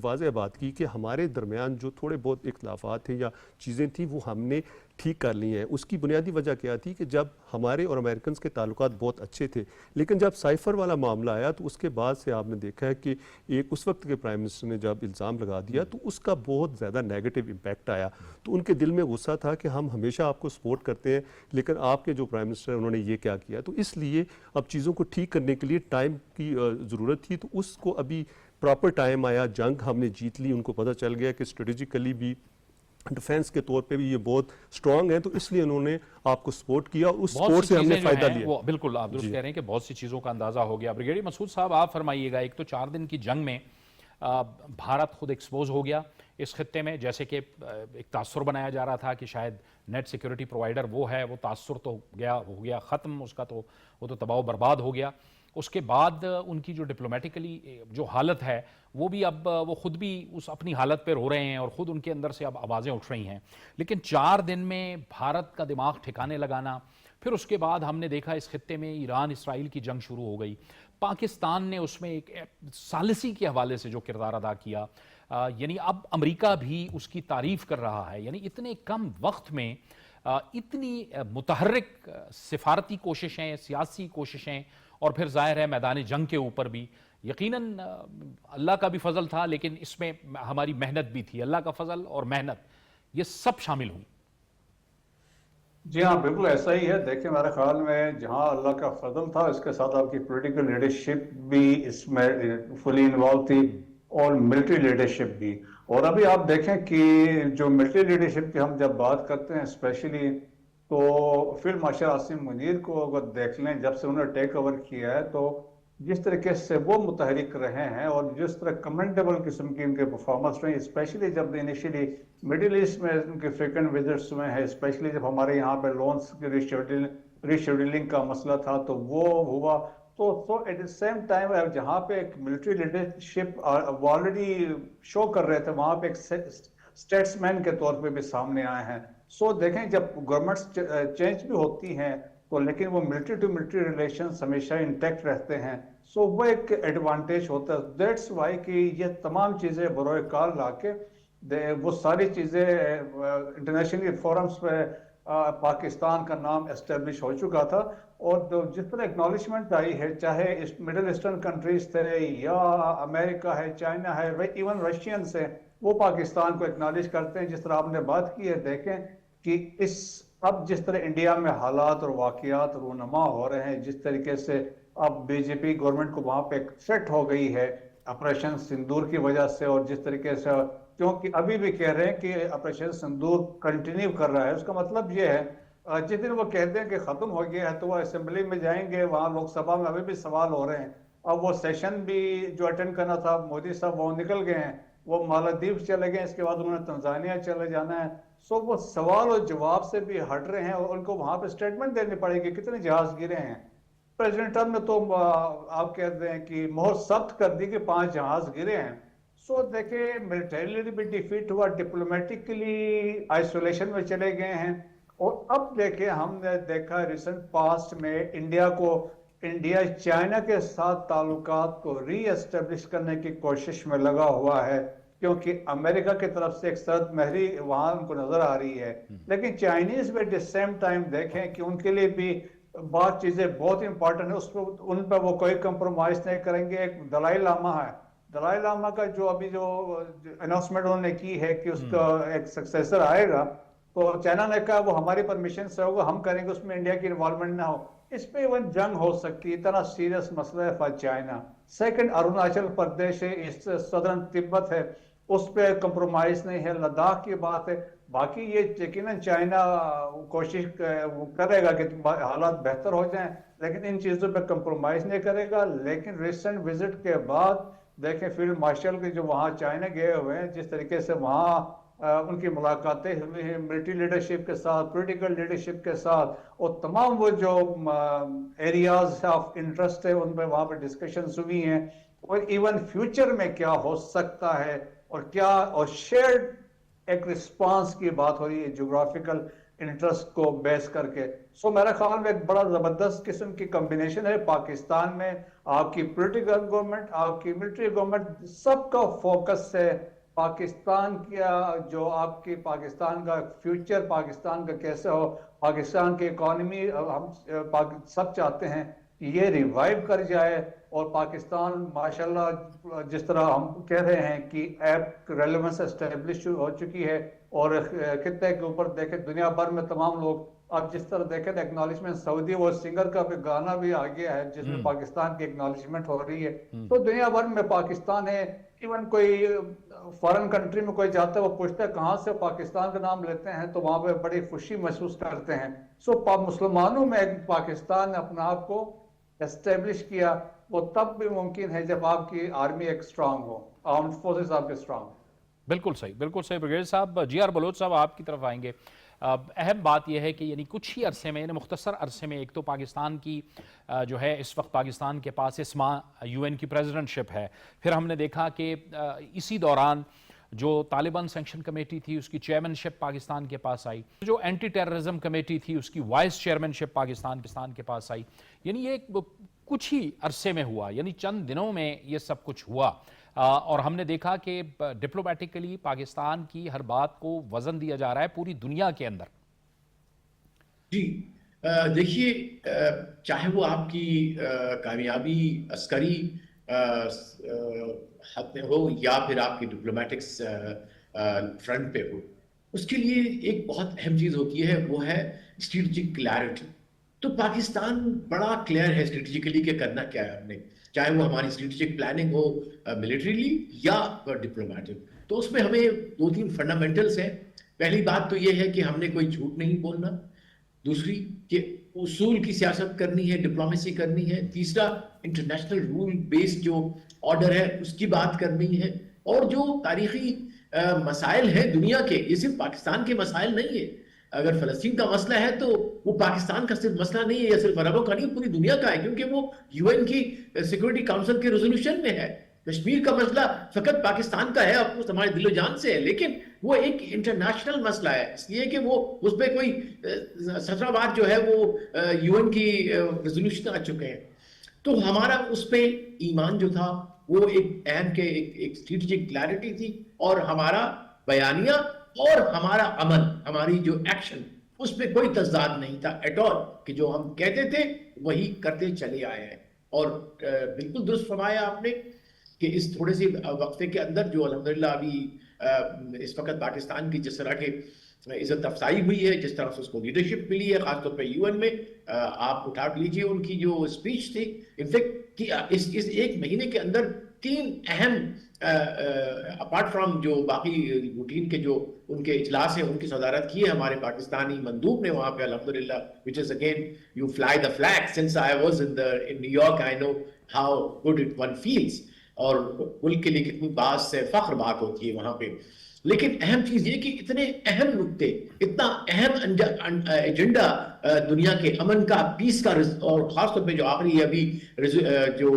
واضح بات کی کہ ہمارے درمیان جو تھوڑے بہت اختلافات ہیں یا چیزیں تھیں وہ ہم نے ٹھیک کر لی ہیں. اس کی بنیادی وجہ کیا تھی کہ جب ہمارے اور امریکنز کے تعلقات بہت اچھے تھے لیکن جب سائفر والا معاملہ آیا تو اس کے بعد سے آپ نے دیکھا ہے کہ ایک اس وقت کے پرائم منسٹر نے جب الزام لگا دیا تو اس کا بہت زیادہ نیگیٹو امپیکٹ آیا. تو ان کے دل میں غصہ تھا کہ ہم ہمیشہ آپ کو سپورٹ کرتے ہیں لیکن آپ کے جو پرائم منسٹر ہیں انہوں نے یہ کیا کیا. تو اس لیے اب چیزوں کو ٹھیک کرنے کے لیے ٹائم کی ضرورت تھی. تو اس کو ابھی پراپر ٹائم آیا, جنگ ہم نے جیت لی, ان کو پتہ چل گیا کہ اسٹریٹجیکلی بھی ڈیفینس کے طور پہ بھی یہ بہت سٹرونگ ہے تو اس لیے انہوں نے آپ کو سپورٹ کیا اور اس سپورٹ سے ہم نے فائدہ لیا. بالکل آپ درست کہہ رہے ہیں کہ بہت سی چیزوں کا اندازہ ہو گیا. بریگیڈیئر مسعود صاحب آپ فرمائیے گا, ایک تو 4 دن کی جنگ میں بھارت خود ایکسپوز ہو گیا اس خطے میں, جیسے کہ ایک تاثر بنایا جا رہا تھا کہ شاید نیٹ سیکیورٹی پرووائڈر وہ ہے, وہ تاثر تو ہو گیا ختم, اس کا تو وہ تو تباہ و برباد ہو گیا. اس کے بعد ان کی جو ڈپلومیٹیکلی جو حالت ہے وہ بھی اب وہ خود بھی اس اپنی حالت پہ رو رہے ہیں اور خود ان کے اندر سے اب آوازیں اٹھ رہی ہیں. لیکن 4 دن میں بھارت کا دماغ ٹھکانے لگانا, پھر اس کے بعد ہم نے دیکھا اس خطے میں ایران اسرائیل کی جنگ شروع ہو گئی. پاکستان نے اس میں ایک ثالثی کے حوالے سے جو کردار ادا کیا, یعنی اب امریکہ بھی اس کی تعریف کر رہا ہے. یعنی اتنے کم وقت میں اتنی متحرک سفارتی کوششیں, سیاسی کوششیں, اور پھر ظاہر ہے میدان جنگ کے اوپر بھی یقیناً اللہ کا بھی فضل تھا لیکن اس میں ہماری محنت بھی تھی. اللہ کا فضل اور محنت یہ سب شامل ہوئی. جی ہاں بالکل ایسا ہی ہے. دیکھیں میرے خیال میں جہاں اللہ کا فضل تھا اس کے ساتھ آپ کی پولیٹیکل لیڈرشپ بھی اس میں فلی انوالو تھی اور ملٹری لیڈرشپ بھی. اور ابھی آپ دیکھیں کہ جو ملٹری لیڈرشپ کی ہم جب بات کرتے ہیں اسپیشلی تو فیلڈ مارشل عاصم منیر کو اگر دیکھ لیں جب سے انہوں نے ٹیک اوور کیا ہے تو جس طریقے سے وہ متحرک رہے ہیں اور جس طرح کمنڈیبل قسم کی ان کے پرفارمنس رہی, اسپیشلی جب انیشیلی مڈل ایسٹ میں ان کے فریکوینٹ وزٹس ہوئے ہیں, اسپیشلی جب ہمارے یہاں پہ لونس کی ریشیڈولنگ کا مسئلہ تھا تو وہ ہوا. تو ایٹ دا سیم ٹائم جہاں پہ ایک ملٹری لیڈرشپ آلریڈی شو کر رہے تھے وہاں پہ ایک اسٹیٹس مین کے طور پہ بھی سامنے آئے ہیں. سو دیکھیں جب گورنمنٹس چینج بھی ہوتی ہیں تو لیکن وہ ملٹری ٹو ملٹری ریلیشنز ہمیشہ انٹیکٹ رہتے ہیں. سو وہ ایک ایڈوانٹیج ہوتا ہے. دیٹس وائی کہ یہ تمام چیزیں بروئے کار لا کے وہ ساری چیزیں انٹرنیشنل فورمز پہ پاکستان کا نام اسٹیبلش ہو چکا تھا. اور جس طرح اکنالجمنٹ آئی ہے چاہے مڈل ایسٹرن کنٹریز تھے یا امریکہ ہے, چائنا ہے, ایون رشینس ہیں, وہ پاکستان کو اکنالج کرتے ہیں. جس طرح آپ نے بات کی ہے دیکھیں کہ اب جس طرح انڈیا میں حالات اور واقعات رونما ہو رہے ہیں, جس طریقے سے اب بی جے پی گورنمنٹ کو وہاں پہ ایک تھریٹ ہو گئی ہے آپریشن سندور کی وجہ سے, اور جس طریقے سے کیونکہ ابھی بھی کہہ رہے ہیں کہ آپریشن سندور کنٹینیو کر رہا ہے. اس کا مطلب یہ ہے جس دن وہ کہتے ہیں کہ ختم ہو گیا ہے تو وہ اسمبلی میں جائیں گے, وہاں لوک سبھا میں ابھی بھی سوال ہو رہے ہیں. اب وہ سیشن بھی جو اٹینڈ کرنا تھا مودی صاحب وہ نکل گئے ہیں, وہ مالدیپ چلے گئے, اس کے بعد انہوں نے تنزانیہ چلے جانا ہے. سو وہ سوال اور جواب سے بھی ہٹ رہے ہیں اور ان کو وہاں پہ اسٹیٹمنٹ دینی پڑے گی کتنے جہاز گرے ہیں. پریزیڈنٹ ٹرمپ نے تو آپ کہتے ہیں کہ مہر سخت کر دی کہ 5 جہاز گرے ہیں. سو دیکھیں ملٹریلی بھی ڈیفیٹ ہوا, ڈپلومیٹکلی آئسولیشن میں چلے گئے ہیں. اور اب دیکھیں ہم نے دیکھا ریسنٹ پاسٹ میں انڈیا چائنا کے ساتھ تعلقات کو ری اسٹیبلش کرنے کی کوشش میں لگا ہوا ہے کیونکہ امریکہ کی طرف سے ایک سرد مہری وہاں ان کو نظر آ رہی ہے. لیکن چائنیز بھی ایٹ دی سیم ٹائم دیکھیں کہ ان کے لیے بھی بات چیزیں بہت امپورٹنٹ ہیں, اس پہ ان پہ وہ کوئی کمپرومائز نہیں کریں گے. ایک دلائی لاما ہے, دلائی لاما کا جو ابھی جو اناؤنسمنٹ انہوں نے کی ہے کہ اس کا ایک سکسیسر آئے گا, تو چائنا نے کہا وہ ہماری پرمیشن سے ہوگا، ہم کریں گے، اس میں انڈیا کی انوالومنٹ نہ ہو. اس پہ ایون جنگ ہو سکتی ہے، اتنا سیریس مسئلہ ہے for China. Second, Arunachal Pradesh ہے، ایسٹ سدرن تبت ہے، اس پہ کمپرومائز نہیں ہے. لداخ کی بات ہے. باقی یہ یقیناً چائنا کوشش کرے گا کہ حالات بہتر ہو جائیں، لیکن ان چیزوں پہ کمپرومائز نہیں کرے گا. لیکن ریسنٹ وزٹ کے بعد دیکھیں فیلڈ مارشل کے جو وہاں چائنا گئے ہوئے ہیں، جس طریقے سے وہاں ان کی ملاقاتیں ہوئی ہیں ملٹری لیڈرشپ کے ساتھ، پولیٹیکل لیڈرشپ کے ساتھ، اور تمام وہ جو ایریاز آف انٹرسٹ ہے ان پہ وہاں پہ ڈسکشنز ہوئی ہیں. اور ایون فیوچر میں کیا ہو سکتا ہے اور کیا، اور شیئرڈ ایک رسپانس کی بات ہو رہی ہے جغرافیکل انٹرسٹ کو بیس کر کے. سو میرا خیال میں ایک بڑا زبردست قسم کی کمبینیشن ہے پاکستان میں. آپ کی پولیٹیکل گورنمنٹ، آپ کی ملٹری گورنمنٹ، سب کا فوکس ہے پاکستان کیا، جو آپ کی پاکستان کا فیوچر، پاکستان کا کیسے ہو، پاکستان کی اکانومی ہم سب چاہتے ہیں کہ یہ ریوائیو کر جائے. اور پاکستان ماشاءاللہ جس طرح ہم کہہ رہے ہیں کہ ایپ ریلیونس اسٹیبلش ہو چکی ہے، اور خطے کے اوپر دیکھیں دنیا بھر میں تمام لوگ، اب جس طرح دیکھیں ایکنالجمنٹ سعودی وہ سنگر کا بھی گانا بھی آ گیا ہے جس میں پاکستان کی ایکنالجمنٹ ہو رہی ہے. تو دنیا بھر میں پاکستان ہے. ایون کوئی فارن کنٹری میں کوئی جاتا ہے وہ پوچھتا ہے کہاں سے، پاکستان کا نام لیتے ہیں تو وہاں پہ بڑی خوشی محسوس کرتے ہیں. سو مسلمانوں میں پاکستان نے اپنا آپ کو اسٹیبلش کیا. وہ تب بھی ممکن ہے جب آپ کی آرمی ایک اسٹرانگ ہو، آرمڈ فورسز آپ کے اسٹرانگ ہو. بالکل صحیح، بالکل صحیح. بریگیڈیئر صاحب، جی آر بلوچ صاحب آپ کی طرف آئیں گے. اہم بات یہ ہے کہ یعنی کچھ ہی عرصے میں، یعنی مختصر عرصے میں، ایک تو پاکستان کی جو ہے اس وقت پاکستان کے پاس اسما یو این کی پریزیڈنٹ شپ ہے. پھر ہم نے دیکھا کہ اسی دوران جو طالبان سینکشن کمیٹی تھی اس کی چیئرمین شپ پاکستان کے پاس آئی، جو اینٹی ٹیررزم کمیٹی تھی اس کی وائس چیئرمین شپ پاکستان کے پاس آئی. یعنی یہ کچھ ہی عرصے میں ہوا، یعنی چند دنوں میں یہ سب کچھ ہوا. اور ہم نے دیکھا کہ ڈپلومیٹکلی پاکستان کی ہر بات کو وزن دیا جا رہا ہے پوری دنیا کے اندر. جی دیکھیے، چاہے وہ آپ کی کامیابی عسکری حد میں ہو یا پھر آپ کی ڈپلومیٹکس فرنٹ پہ ہو، اس کے لیے ایک بہت اہم چیز ہوتی ہے، وہ ہے اسٹریٹجک کلیئرٹی. تو پاکستان بڑا کلیئر ہے اسٹریٹجیکلی کہ کرنا کیا ہے ہم نے، چاہے وہ ہماری اسٹریٹجک پلاننگ ہو ملٹریلی یا ڈپلومیٹک. تو اس میں ہمیں 2-3 فنڈامنٹلز ہیں. پہلی بات تو یہ ہے کہ ہم نے کوئی جھوٹ نہیں بولنا. دوسری کہ اصول کی سیاست کرنی ہے، ڈپلومیسی کرنی ہے. تیسرا انٹرنیشنل رول بیسڈ جو آرڈر ہے اس کی بات کرنی ہے. اور جو تاریخی مسائل ہیں دنیا کے، یہ صرف پاکستان کے مسائل نہیں ہے. اگر فلسطین کا مسئلہ ہے تو وہ پاکستان کا صرف مسئلہ نہیں ہے یا صرف عربوں کا نہیں، پوری دنیا کا ہے، کیونکہ وہ یو این کی سیکورٹی کاؤنسل کے ریزولوشن میں ہے. کشمیر کا مسئلہ فقط پاکستان کا ہے، اب ہمارے دل و جان سے ہے، لیکن وہ ایک انٹرنیشنل مسئلہ ہے، اس لیے کہ وہ اس پہ کوئی 17 بار جو ہے وہ یو این کی ریزولوشن آ چکے ہیں. تو ہمارا اس پہ ایمان جو تھا وہ ایک اہم کے ایک اسٹریٹجک کلیئرٹی تھی، اور ہمارا بیانیہ اور ہمارا عمل، ہماری جو ایکشن، اس پہ کوئی تضاد نہیں تھا ایٹ آل، کہ جو ہم کہتے تھے وہی کرتے چلے آئے ہیں. اور بالکل درست فرمایا آپ نے کہ اس تھوڑے سے وقفے کے اندر جو الحمدللہ ابھی اس وقت پاکستان کی جس طرح کے عزت افزائی ہوئی ہے، جس طرح سے اس کو لیڈرشپ ملی ہے، خاص طور پہ یو این میں، آپ اٹھا لیجیے ان کی جو اسپیچ تھی. انفیکٹ اس ایک مہینے کے اندر 3 اہم اپارٹ فرام جو باقی روٹین کے جو ان کے اجلاس ہیں ان کی صدارت کی ہے ہمارے پاکستانی مندوب نے وہاں پہ الحمدللہ, which is again you fly the flag. Since I was in New York, I know how good it one feels, اور ملک کے لیے کتنی بات سے فخر بات ہوتی ہے وہاں پہ. لیکن اہم چیز یہ کہ اتنے اہم نکتے, اتنا اہم ایجنڈا دنیا کے امن کا, پیس کا, اور خاص طور پہ جو آخری ابھی جو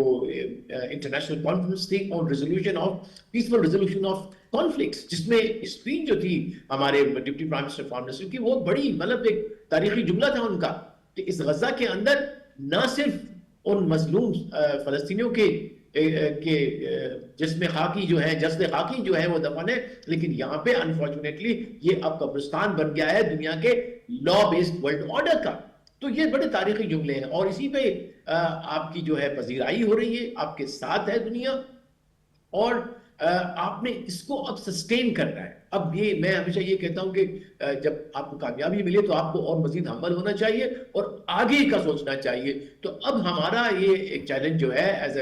انٹرنیشنل کانفرنس تھی on resolution of peaceful resolution of conflicts, جس میں اسپیچ جو تھی ہمارے deputy prime minister foreign minister کی, وہ بڑی مطلب ایک تاریخی جملہ تھا ان کا کہ اس غزہ کے اندر نہ صرف ان مظلوم فلسطینیوں کے جسم خاکی جو ہے, جسد خاکی جو ہے وہ دفن ہے, لیکن یہاں پہ انفارچونیٹلی یہ اب قبرستان بن گیا ہے دنیا کے لا بیسڈ ورلڈ آرڈر کا. تو یہ بڑے تاریخی جملے ہیں, اور اسی پہ آپ کی جو ہے پذیرائی ہو رہی ہے, آپ کے ساتھ ہے دنیا. اور آپ نے اس کو اب سسٹین کرنا ہے. اب یہ میں ہمیشہ یہ کہتا ہوں کہ جب آپ کو کامیابی ملے تو آپ کو اور مزید ہمبل ہونا چاہیے اور آگے کا سوچنا چاہیے. تو اب ہمارا یہ ایک چیلنج جو ہے ایز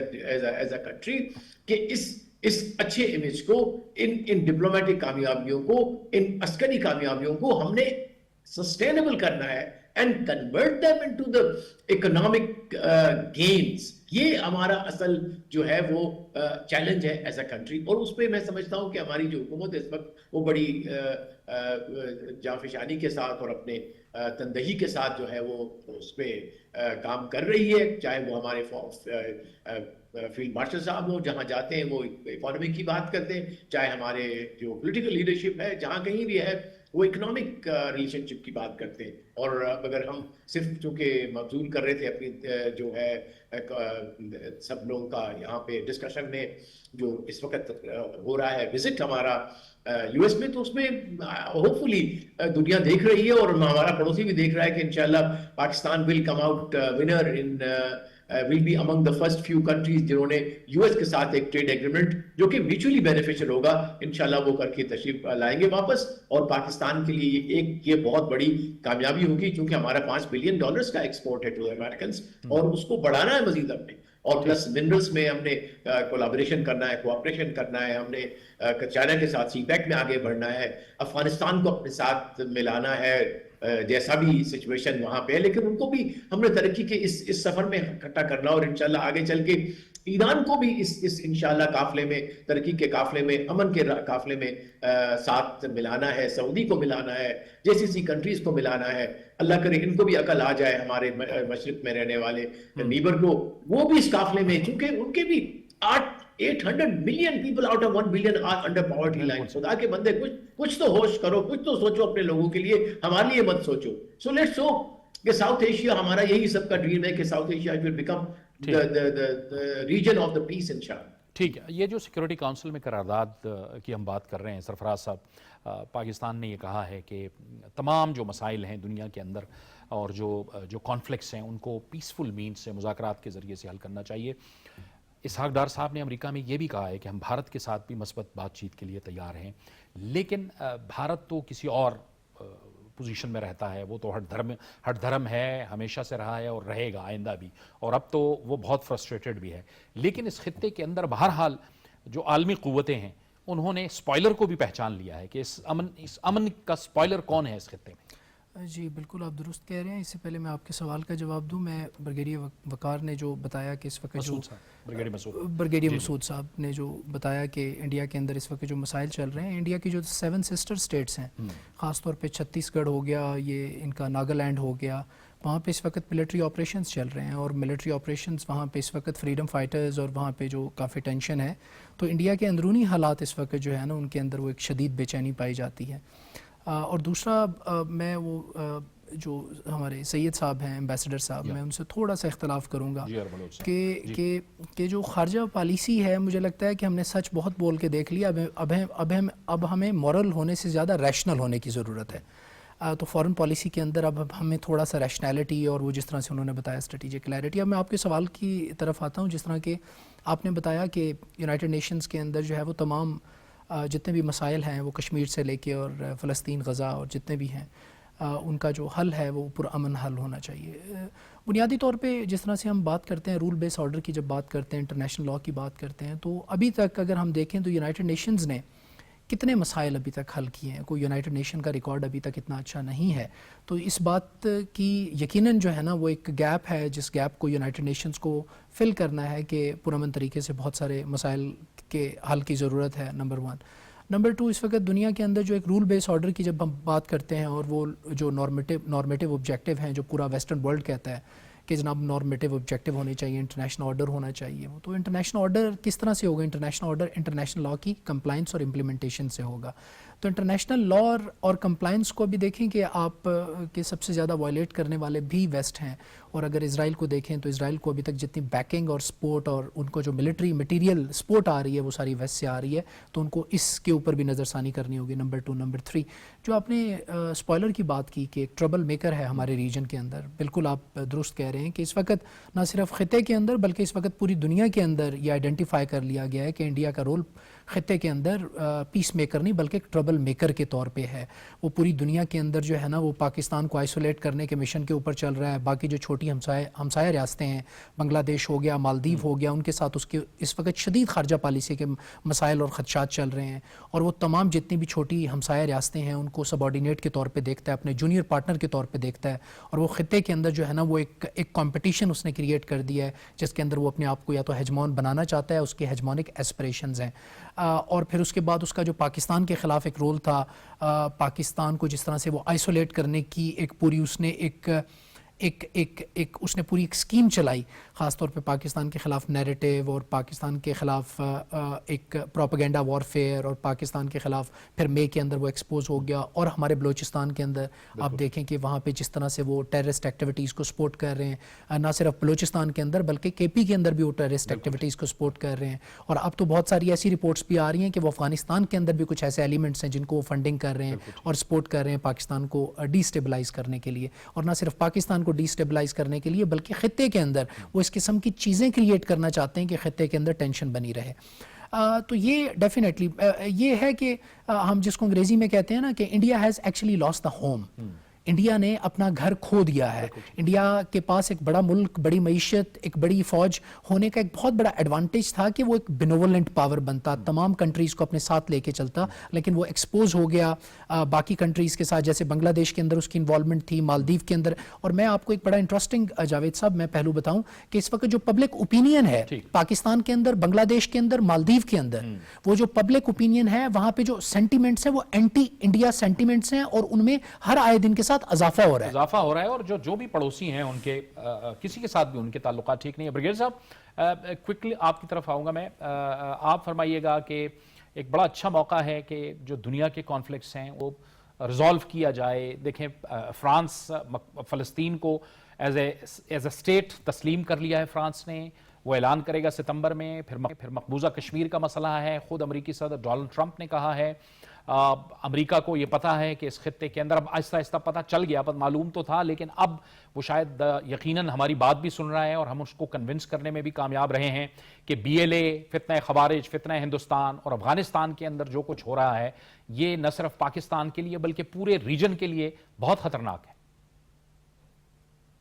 اے کنٹری کہ اس اچھے امیج کو ان ڈپلومیٹک کامیابیوں کو ان عسکری کامیابیوں کو ہم نے سسٹینیبل کرنا ہے and convert them into the economic gains. یہ ہمارا اصل جو ہے وہ چیلنج ہے ایز اے کنٹری. اور اس پہ میں سمجھتا ہوں کہ ہماری جو حکومت اس وقت وہ بڑی جانفشانی کے ساتھ اور اپنے تندہی کے ساتھ جو ہے وہ اس پہ کام کر رہی ہے. چاہے وہ ہمارے فیلڈ مارشل صاحب ہوں جہاں جاتے ہیں وہ اکانومی کی بات کرتے ہیں, چاہے ہمارے جو پولیٹیکل لیڈرشپ ہے جہاں کہیں بھی ہے وہ اکنامک ریلیشن شپ کی بات کرتے ہیں. اور اگر ہم صرف چونکہ مبذول کر رہے تھے اپنی جو ہے سب لوگوں کا یہاں پہ ڈسکشن میں جو اس وقت ہو رہا ہے وزٹ ہمارا یو ایس میں, تو اس میں ہوپ فلی دنیا دیکھ رہی ہے اور ہمارا پڑوسی بھی دیکھ رہا ہے کہ انشاءاللہ Pakistan will come out winner in will be among the first few countries جنہوں نے یو ایس کے ساتھ ایک ٹریڈ ایگریمنٹ جو کہ میوچولی بینیفیشل ہوگا انشاءاللہ وہ کر کے تشریف لائیں گے واپس. اور پاکستان کے لیے یہ بہت بڑی کامیابی ہوگی کیونکہ ہمارا $5 بلین کا ایکسپورٹ ہے ٹو امریکنس اور اس کو بڑھانا ہے مزید ہم نے. اور پلس منرلس میں ہم نے کولیبریشن کرنا ہے, کوآپریشن کرنا ہے, ہم نے چائنا کے ساتھ سی پیک میں آگے بڑھنا ہے, افغانستان کو اپنے ساتھ ملانا ہے جیسا بھی سچویشن وہاں پہ ہے, لیکن ان کو بھی ہم نے ترقی کے اس سفر میں اکٹھا کرنا اور انشاءاللہ آگے چل کے ایران کو بھی اس انشاءاللہ قافلے میں, ترقی کے قافلے میں, امن کے قافلے میں ساتھ ملانا ہے, سعودی کو ملانا ہے, جیسی کنٹریز کو ملانا ہے. اللہ کرے ان کو بھی عقل آ جائے ہمارے مشرق میں رہنے والے نیبر کو, وہ بھی اس قافلے میں, چونکہ ان کے بھی 800 million people out of 1 billion are under poverty line. خدا کے بندے کچھ تو ہوش کرو, کچھ تو سوچو اپنے لوگوں کے لیے, ہمارے لیے مت سوچو. سو لیٹس ہوپ کہ ساؤتھ ایشیا, ہمارا یہی سب کا ڈریم ہے کہ south Asia will become the region of the peace انشاءاللہ. ٹھیک ہے. یہ جو سیکورٹی کونسل میں قرارداد کی ہم بات کر رہے ہیں سرفراز صاحب, پاکستان نے یہ کہا ہے کہ تمام جو مسائل ہیں دنیا کے اندر اور جو کانفلکٹس ہیں ان کو پیسفل مینز سے, مذاکرات کے ذریعے سے حل کرنا چاہیے. اسحاق ڈار صاحب نے امریکہ میں یہ بھی کہا ہے کہ ہم بھارت کے ساتھ بھی مثبت بات چیت کے لیے تیار ہیں, لیکن بھارت تو کسی اور پوزیشن میں رہتا ہے, وہ تو ہٹ دھرم ہے, ہمیشہ سے رہا ہے اور رہے گا آئندہ بھی, اور اب تو وہ بہت فرسٹریٹڈ بھی ہے. لیکن اس خطے کے اندر بہرحال جو عالمی قوتیں ہیں انہوں نے اسپوائلر کو بھی پہچان لیا ہے کہ اس امن کا اسپوائلر کون ہے اس خطے میں. جی بالکل آپ درست کہہ رہے ہیں. اس سے پہلے میں آپ کے سوال کا جواب دوں, میں بریگیڈیئر وقار نے جو بتایا کہ اس وقت جو بریگیڈیئر مسعود صاحب نے جو بتایا کہ انڈیا کے اندر اس وقت جو مسائل چل رہے ہیں, انڈیا کی جو 7 سسٹر اسٹیٹس ہیں, خاص طور پہ چھتیس گڑھ ہو گیا, یہ ان کا ناگالینڈ ہو گیا, وہاں پہ اس وقت ملٹری آپریشنز چل رہے ہیں اور ملٹری آپریشنز وہاں پہ اس وقت فریڈم فائٹرز اور وہاں پہ جو کافی ٹینشن ہے, تو انڈیا کے اندرونی حالات اس وقت جو ہے نا ان کے اندر وہ ایک شدید بے چینی پائی جاتی ہے. اور دوسرا میں وہ جو ہمارے سید صاحب ہیں ایمبیسڈر صاحب, میں ان سے تھوڑا سا اختلاف کروں گا کہ جو خارجہ پالیسی ہے, مجھے لگتا ہے کہ ہم نے سچ بہت بول کے دیکھ لیا, اب ہمیں مورل ہونے سے زیادہ ریشنل ہونے کی ضرورت ہے. تو فارن پالیسی کے اندر اب ہمیں تھوڑا سا ریشنالٹی اور وہ جس طرح سے انہوں نے بتایا اسٹریٹجک کلیئرٹی. اب میں آپ کے سوال کی طرف آتا ہوں. جس طرح کہ آپ نے بتایا کہ یونائٹڈ نیشنز کے اندر جو ہے وہ تمام جتنے بھی مسائل ہیں وہ کشمیر سے لے کے اور فلسطین, غزہ اور جتنے بھی ہیں ان کا جو حل ہے وہ پرامن حل ہونا چاہیے. بنیادی طور پہ جس طرح سے ہم بات کرتے ہیں رول بیس آرڈر کی, جب بات کرتے ہیں انٹرنیشنل لاء کی بات کرتے ہیں, تو ابھی تک اگر ہم دیکھیں تو یونائٹڈ نیشنز نے کتنے مسائل ابھی تک حل کیے ہیں. کوئی یونائٹڈ نیشن کا ریکارڈ ابھی تک اتنا اچھا نہیں ہے. تو اس بات کی یقیناً جو ہے نا وہ ایک گیپ ہے, جس گیپ کو یونائٹڈ نیشنز کو فل کرنا ہے کہ پرامن طریقے سے بہت سارے مسائل کے حل کی ضرورت ہے. نمبر 1. نمبر 2, اس وقت دنیا کے اندر جو ایک رول بیس آرڈر کی جب ہم بات کرتے ہیں اور وہ جو نارمیٹیو آبجیکٹیو ہیں جو پورا ویسٹرن ورلڈ کہتا ہے کہ جناب نارمیٹیو آبجیکٹیو ہونے چاہیے, انٹرنیشنل آرڈر ہونا چاہیے, تو انٹرنیشنل آرڈر کس طرح سے ہوگا؟ انٹرنیشنل آرڈر انٹرنیشنل لاء کی کمپلائنس اور امپلیمنٹیشن سے ہوگا. تو انٹرنیشنل لا اور کمپلائنس کو بھی دیکھیں کہ آپ کے سب سے زیادہ وائلیٹ کرنے والے بھی ویسٹ ہیں، اور اگر اسرائیل کو دیکھیں تو اسرائیل کو ابھی تک جتنی بیکنگ اور سپورٹ اور ان کو جو ملٹری مٹیریل سپورٹ آ رہی ہے وہ ساری ویسٹ سے آ رہی ہے، تو ان کو اس کے اوپر بھی نظر ثانی کرنی ہوگی. نمبر 2. نمبر 3 جو آپ نے اسپوائلر کی بات کی کہ ایک ٹربل میکر ہے ہمارے ریجن کے اندر، بالکل آپ درست کہہ رہے ہیں کہ اس وقت نہ صرف خطے کے اندر بلکہ اس وقت پوری دنیا کے اندر یہ آئیڈینٹیفائی کر لیا گیا ہے کہ انڈیا کا رول خطے کے اندر پیس میکر نہیں بلکہ ایک ٹربل میکر کے طور پہ ہے. وہ پوری دنیا کے اندر جو ہے نا وہ پاکستان کو آئسولیٹ کرنے کے مشن کے اوپر چل رہا ہے. باقی جو چھوٹی ہمسایہ ریاستیں ہیں، بنگلہ دیش ہو گیا، مالدیو ہو گیا، ان کے ساتھ اس وقت شدید خارجہ پالیسی کے مسائل اور خدشات چل رہے ہیں، اور وہ تمام جتنی بھی چھوٹی ہمسایہ ریاستیں ہیں ان کو سب آرڈینیٹ کے طور پہ دیکھتا ہے، اپنے جونیئر پارٹنر کے طور پہ دیکھتا ہے، اور وہ خطے کے اندر جو ہے نا وہ ایک کمپٹیشن اس نے کریٹ کر دیا ہے جس کے اندر وہ اپنے آپ کو یا تو ہیجمون بنانا چاہتا ہے، اس کے ہیجمونک ایسپریشنز ہیں. اور پھر اس کے بعد اس کا جو پاکستان کے خلاف ایک رول تھا، پاکستان کو جس طرح سے وہ آئسولیٹ کرنے کی ایک پوری اس نے اس نے پوری ایک اسکیم چلائی، خاص طور پہ پاکستان کے خلاف نیریٹیو اور پاکستان کے خلاف ایک پروپیگنڈا وارفیئر، اور پاکستان کے خلاف پھر مے کے اندر وہ ایکسپوز ہو گیا. اور ہمارے بلوچستان کے اندر آپ دیکھیں کہ وہاں پہ جس طرح سے وہ ٹیررسٹ ایکٹیویٹیز کو سپورٹ کر رہے ہیں، نہ صرف بلوچستان کے اندر بلکہ کے پی کے اندر بھی وہ ٹیررسٹ ایکٹیویٹیز کو سپورٹ کر رہے ہیں. اور اب تو بہت ساری ایسی رپورٹس بھی آ رہی ہیں کہ وہ افغانستان کے اندر بھی کچھ ایسے ایلیمنٹس ہیں جن کو وہ فنڈنگ کر رہے ہیں اور سپورٹ کر رہے ہیں پاکستان کو ڈی اسٹیبلائز کرنے کے لیے. اور نہ صرف پاکستان کو ڈی اسٹیبلائز کرنے کے لیے بلکہ خطے کے اندر وہ اس قسم کی چیزیں کریٹ کرنا چاہتے ہیں کہ خطے کے اندر ٹینشن بنی رہے. تو یہ ڈیفینیٹلی یہ ہے کہ ہم جس کو انگریزی میں کہتے ہیں نا کہ India has actually lost the home. India نے اپنا گھر کھو دیا ہے. انڈیا کے پاس ایک بڑا ملک، بڑی معیشت، ایک بڑی فوج ہونے کا ایک بہت بڑا ایڈوانٹیج تھا کہ وہ ایک بینوولنٹ پاور بنتا، تمام کنٹریز کو اپنے ساتھ لے کے چلتا، لیکن وہ ایکسپوز ہو گیا باقی کنٹریز کے ساتھ. جیسے بنگلہ دیش کے اندر اس کی انوالومنٹ تھی، مالدیو کے اندر. اور میں آپ کو ایک بڑا انٹرسٹنگ جاوید صاحب میں پہلو بتاؤں کہ اس وقت جو پبلک اوپینین ہے پاکستان کے اندر، بنگلہ دیش کے اندر، مالدیو کے اندر، وہ جو پبلک اوپینین ہے وہاں پہ جو سینٹیمنٹس ہیں وہ اینٹی انڈیا سینٹیمنٹس ہیں، اور ان میں ہر آئے دن کے ساتھ اضافہ ہو رہا ہے. اور جو بھی پڑوسی ہیں ان کے کسی کے ساتھ بھی ان کے تعلقات ٹھیک نہیں ہے. بریگیڈیئر صاحب کوئکلی آپ کی طرف آؤں گا میں. آپ فرمائیے گا کہ ایک بڑا اچھا موقع ہے کہ جو دنیا کے کانفلکٹس ہیں وہ ریزالو کیا جائے. دیکھیں فرانس فلسطین کو ایز اے اسٹیٹ تسلیم کر لیا ہے فرانس نے، وہ اعلان کرے گا ستمبر میں. پھر مقبوضہ کشمیر کا مسئلہ ہے، خود امریکی صدر ڈونلڈ ٹرمپ نے کہا ہے امریکہ کو یہ پتہ ہے کہ اس خطے کے اندر اب آہستہ آہستہ پتہ چل گیا، معلوم تو تھا لیکن اب وہ شاید یقیناً ہماری بات بھی سن رہا ہے اور ہم اس کو کنونس کرنے میں بھی کامیاب رہے ہیں کہ بی ایل اے، فتنہ خوارج، فتنہ ہندوستان اور افغانستان کے اندر جو کچھ ہو رہا ہے یہ نہ صرف پاکستان کے لیے بلکہ پورے ریجن کے لیے بہت خطرناک ہے.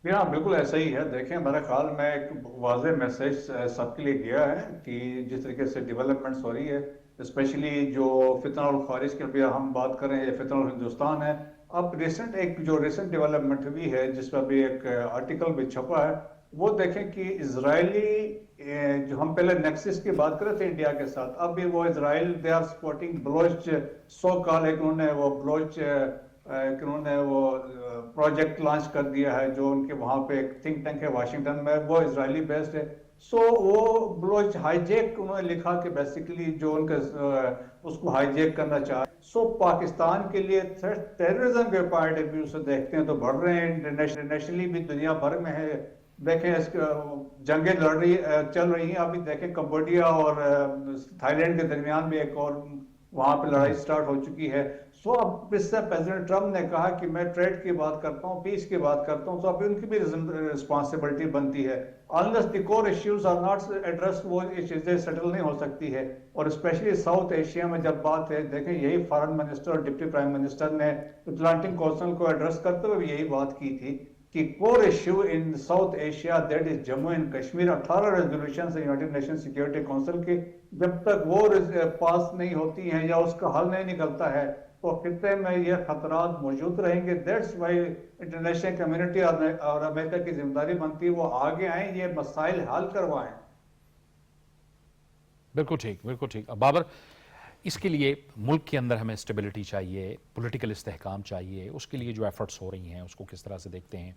ہاں بالکل ایسا ہی ہے. دیکھیں میرا خیال میں ایک واضح میسج سب کے لیے گیا ہے کہ جس طریقے سے ڈیولپمنٹس ہو رہی ہے، اسپیشلی جو فتنہ الخوارج کے بھی ہم بات کر رہے ہیں، یہ فتنہ الہندوستان ہے. اب ریسنٹ ڈیولپمنٹ بھی ہے جس پر بھی ایک آرٹیکل بھی چھپا ہے، وہ دیکھیں کہ اسرائیلی جو ہم پہلے نیکسس کی بات کر رہے تھے انڈیا کے ساتھ، اب بھی وہ اسرائیل دے آر سپورٹنگ بلوچ سو کال، ایک انہوں نے وہ بلوچ انہوں نے وہ پروجیکٹ لانچ کر دیا ہے جو ان کے وہاں پہ ایک تھنک ٹینک ہے واشنگٹن میں، وہ اسرائیلی بیسڈ ہے. سو وہ بلوچ ہائی جیک انہوں نے لکھا کہ بیسیکلی جو ان کا اس کو ہائی جیک کرنا چاہا. سو پاکستان کے لیے ٹیررزم کے پوائنٹ آف ویو سے دیکھتے ہیں تو بڑھ رہے ہیں، انٹرنیشنلی بھی دنیا بھر میں ہے. دیکھیں اس جنگیں چل رہی ہیں. ابھی دیکھیں کمبوڈیا اور تھائی لینڈ کے درمیان بھی ایک اور وہاں پہ لڑائی سٹارٹ ہو چکی ہے. سو اب اس سے پریزیڈنٹ ٹرمپ نے کہا کہ میں ٹریڈ کی بات کرتا ہوں، پیس کی بات کرتا ہوں. سو اب ان کی بھی رسپانسبلٹی بنتی ہے. unless the core issues are not addressed وہ چیزیں سیٹل نہیں ہو سکتی ہے. اور اسپیشلی ساؤتھ ایشیا میں جب بات ہے، دیکھیں یہی فارن منسٹر اور ڈپٹی پرائم منسٹر نے اٹلانٹک کونسل کو ایڈریس کرتے ہوئے بھی یہی بات کی تھی کہ core issue in South Asia that is Jammu and Kashmir. 18 resolutions ہیں یونائیٹڈ نیشن سیکیورٹی کونسل کی، جب تک وہ پاس نہیں ہوتی ہیں یا اس کا حل نہیں نکلتا ہے تو خطے میں یہ خطرات موجود رہیں گے. دیٹس وائی انٹرنیشنل کمیونٹی اور امریکہ کی ذمہ داری بنتی ہے وہ آگے آئیں، یہ مسائل حل کروائیں. بالکل ٹھیک، بالکل ٹھیک. بابر اس کے لیے ملک کے اندر ہمیں اسٹیبلٹی چاہیے, پولیٹیکل استحکام چاہیے. اس کے لیے جو ایفرٹس ہو رہی ہیں اس کو کس طرح سے دیکھتے ہیں,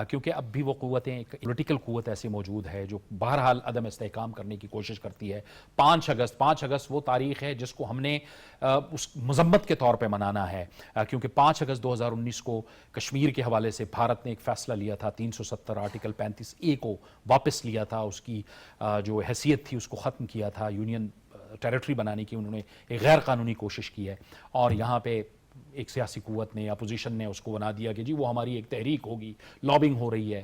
کیونکہ اب بھی وہ قوتیں, ایک پولیٹیکل قوت ایسی موجود ہے جو بہرحال عدم استحکام کرنے کی کوشش کرتی ہے. 5 اگست وہ تاریخ ہے جس کو ہم نے اس مذمت کے طور پہ منانا ہے, کیونکہ 5 اگست 2019 کو کشمیر کے حوالے سے بھارت نے ایک فیصلہ لیا تھا, 370 آرٹیکل 35A کو واپس لیا تھا, اس کی جو حیثیت تھی اس کو ختم کیا تھا, یونین ٹیریٹری بنانے کی انہوں نے ایک غیر قانونی کوشش کی ہے. اور یہاں پہ ایک سیاسی قوت نے, اپوزیشن نے اس کو بنا دیا کہ جی وہ ہماری ایک تحریک ہوگی, لابنگ ہو رہی ہے.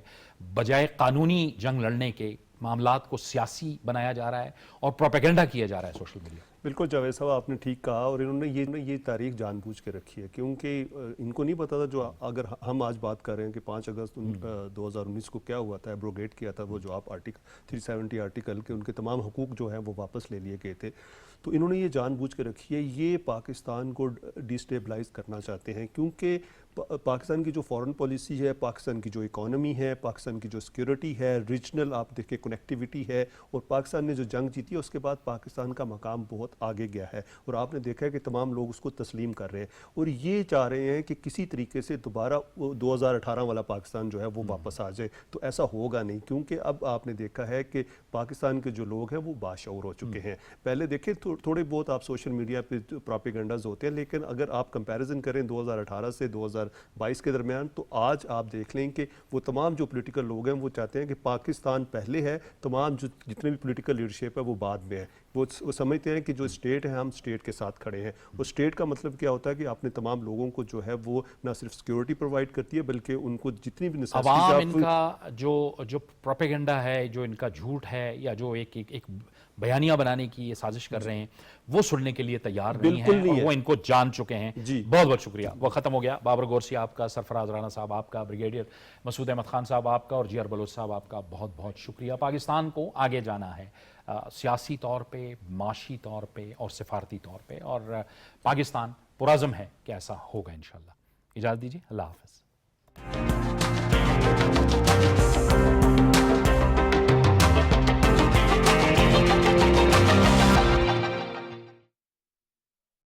بجائے قانونی جنگ لڑنے کے معاملات کو سیاسی بنایا جا رہا ہے اور پروپیگنڈا کیا جا رہا ہے سوشل میڈیا. بالکل جاوید صاحب آپ نے ٹھیک کہا, اور انہوں نے یہ تاریخ جان بوجھ کے رکھی ہے, کیونکہ ان کو نہیں پتا تھا جو اگر ہم آج بات کر رہے ہیں کہ 5 اگست 2019 کو کیا ہوا تھا, ایبروگیٹ کیا تھا وہ جو آپ 370 آرٹیکل کے ان کے تمام حقوق جو ہیں وہ واپس لے لیے گئے تھے. تو انہوں نے یہ جان بوجھ کے رکھی ہے, یہ پاکستان کو ڈیسٹیبلائز کرنا چاہتے ہیں, کیونکہ پاکستان کی جو فارن پالیسی ہے, پاکستان کی جو اکانومی ہے, پاکستان کی جو سیکیورٹی ہے, ریجنل آپ دیکھیں کنیکٹیویٹی ہے, اور پاکستان نے جو جنگ جیتی ہے اس کے بعد پاکستان کا مقام بہت آگے گیا ہے, اور آپ نے دیکھا ہے کہ تمام لوگ اس کو تسلیم کر رہے ہیں, اور یہ چاہ رہے ہیں کہ کسی طریقے سے دوبارہ 2018 والا پاکستان جو ہے وہ واپس آ جائے. تو ایسا ہوگا نہیں, کیونکہ اب آپ نے دیکھا ہے کہ پاکستان کے جو لوگ ہیں وہ باشعور ہو چکے ہیں. پہلے دیکھیں تھوڑے بہت آپ سوشل میڈیا پہ پروپیگنڈاز ہوتے ہیں, لیکن اگر آپ کمپیریزن کریں 2018 سے 2022 کے درمیان, تو آج آپ دیکھ لیں کہ وہ تمام جو پولیٹیکل لوگ ہیں وہ چاہتے ہیں کہ پاکستان پہلے ہے, تمام جو جتنے بھی پولیٹیکل لیڈرشپ ہے وہ بعد میں ہے. وہ سمجھتے ہیں کہ جو اسٹیٹ ہے ہم اسٹیٹ کے ساتھ کھڑے ہیں. اور اسٹیٹ کا مطلب کیا ہوتا ہے کہ اپنے تمام لوگوں کو جو ہے وہ نہ صرف سیکیورٹی پرووائڈ کرتی ہے بلکہ ان کو جتنی بھی عوام ان کا جو پروپیگنڈا ہے, جو ان کا جھوٹ ہے, یا جو ایک بیانیہ بنانے کی یہ سازش کر رہے ہیں, وہ سننے کے لیے تیار نہیں ہیں, اور وہ ان کو جان چکے ہیں. بہت بہت شکریہ. وہ ختم ہو گیا. بابر گورسی آپ کا, سرفراز رانا صاحب آپ کا, بریگیڈیئر مسعود احمد خان صاحب آپ کا, اور جی آر بلوچ صاحب آپ کا بہت بہت شکریہ. پاکستان کو آگے جانا ہے, سیاسی طور پہ, معاشی طور پہ اور سفارتی طور پہ, اور پاکستان پرعزم ہے کہ ایسا ہوگا انشاءاللہ. اجازت دیجیے, اللہ حافظ.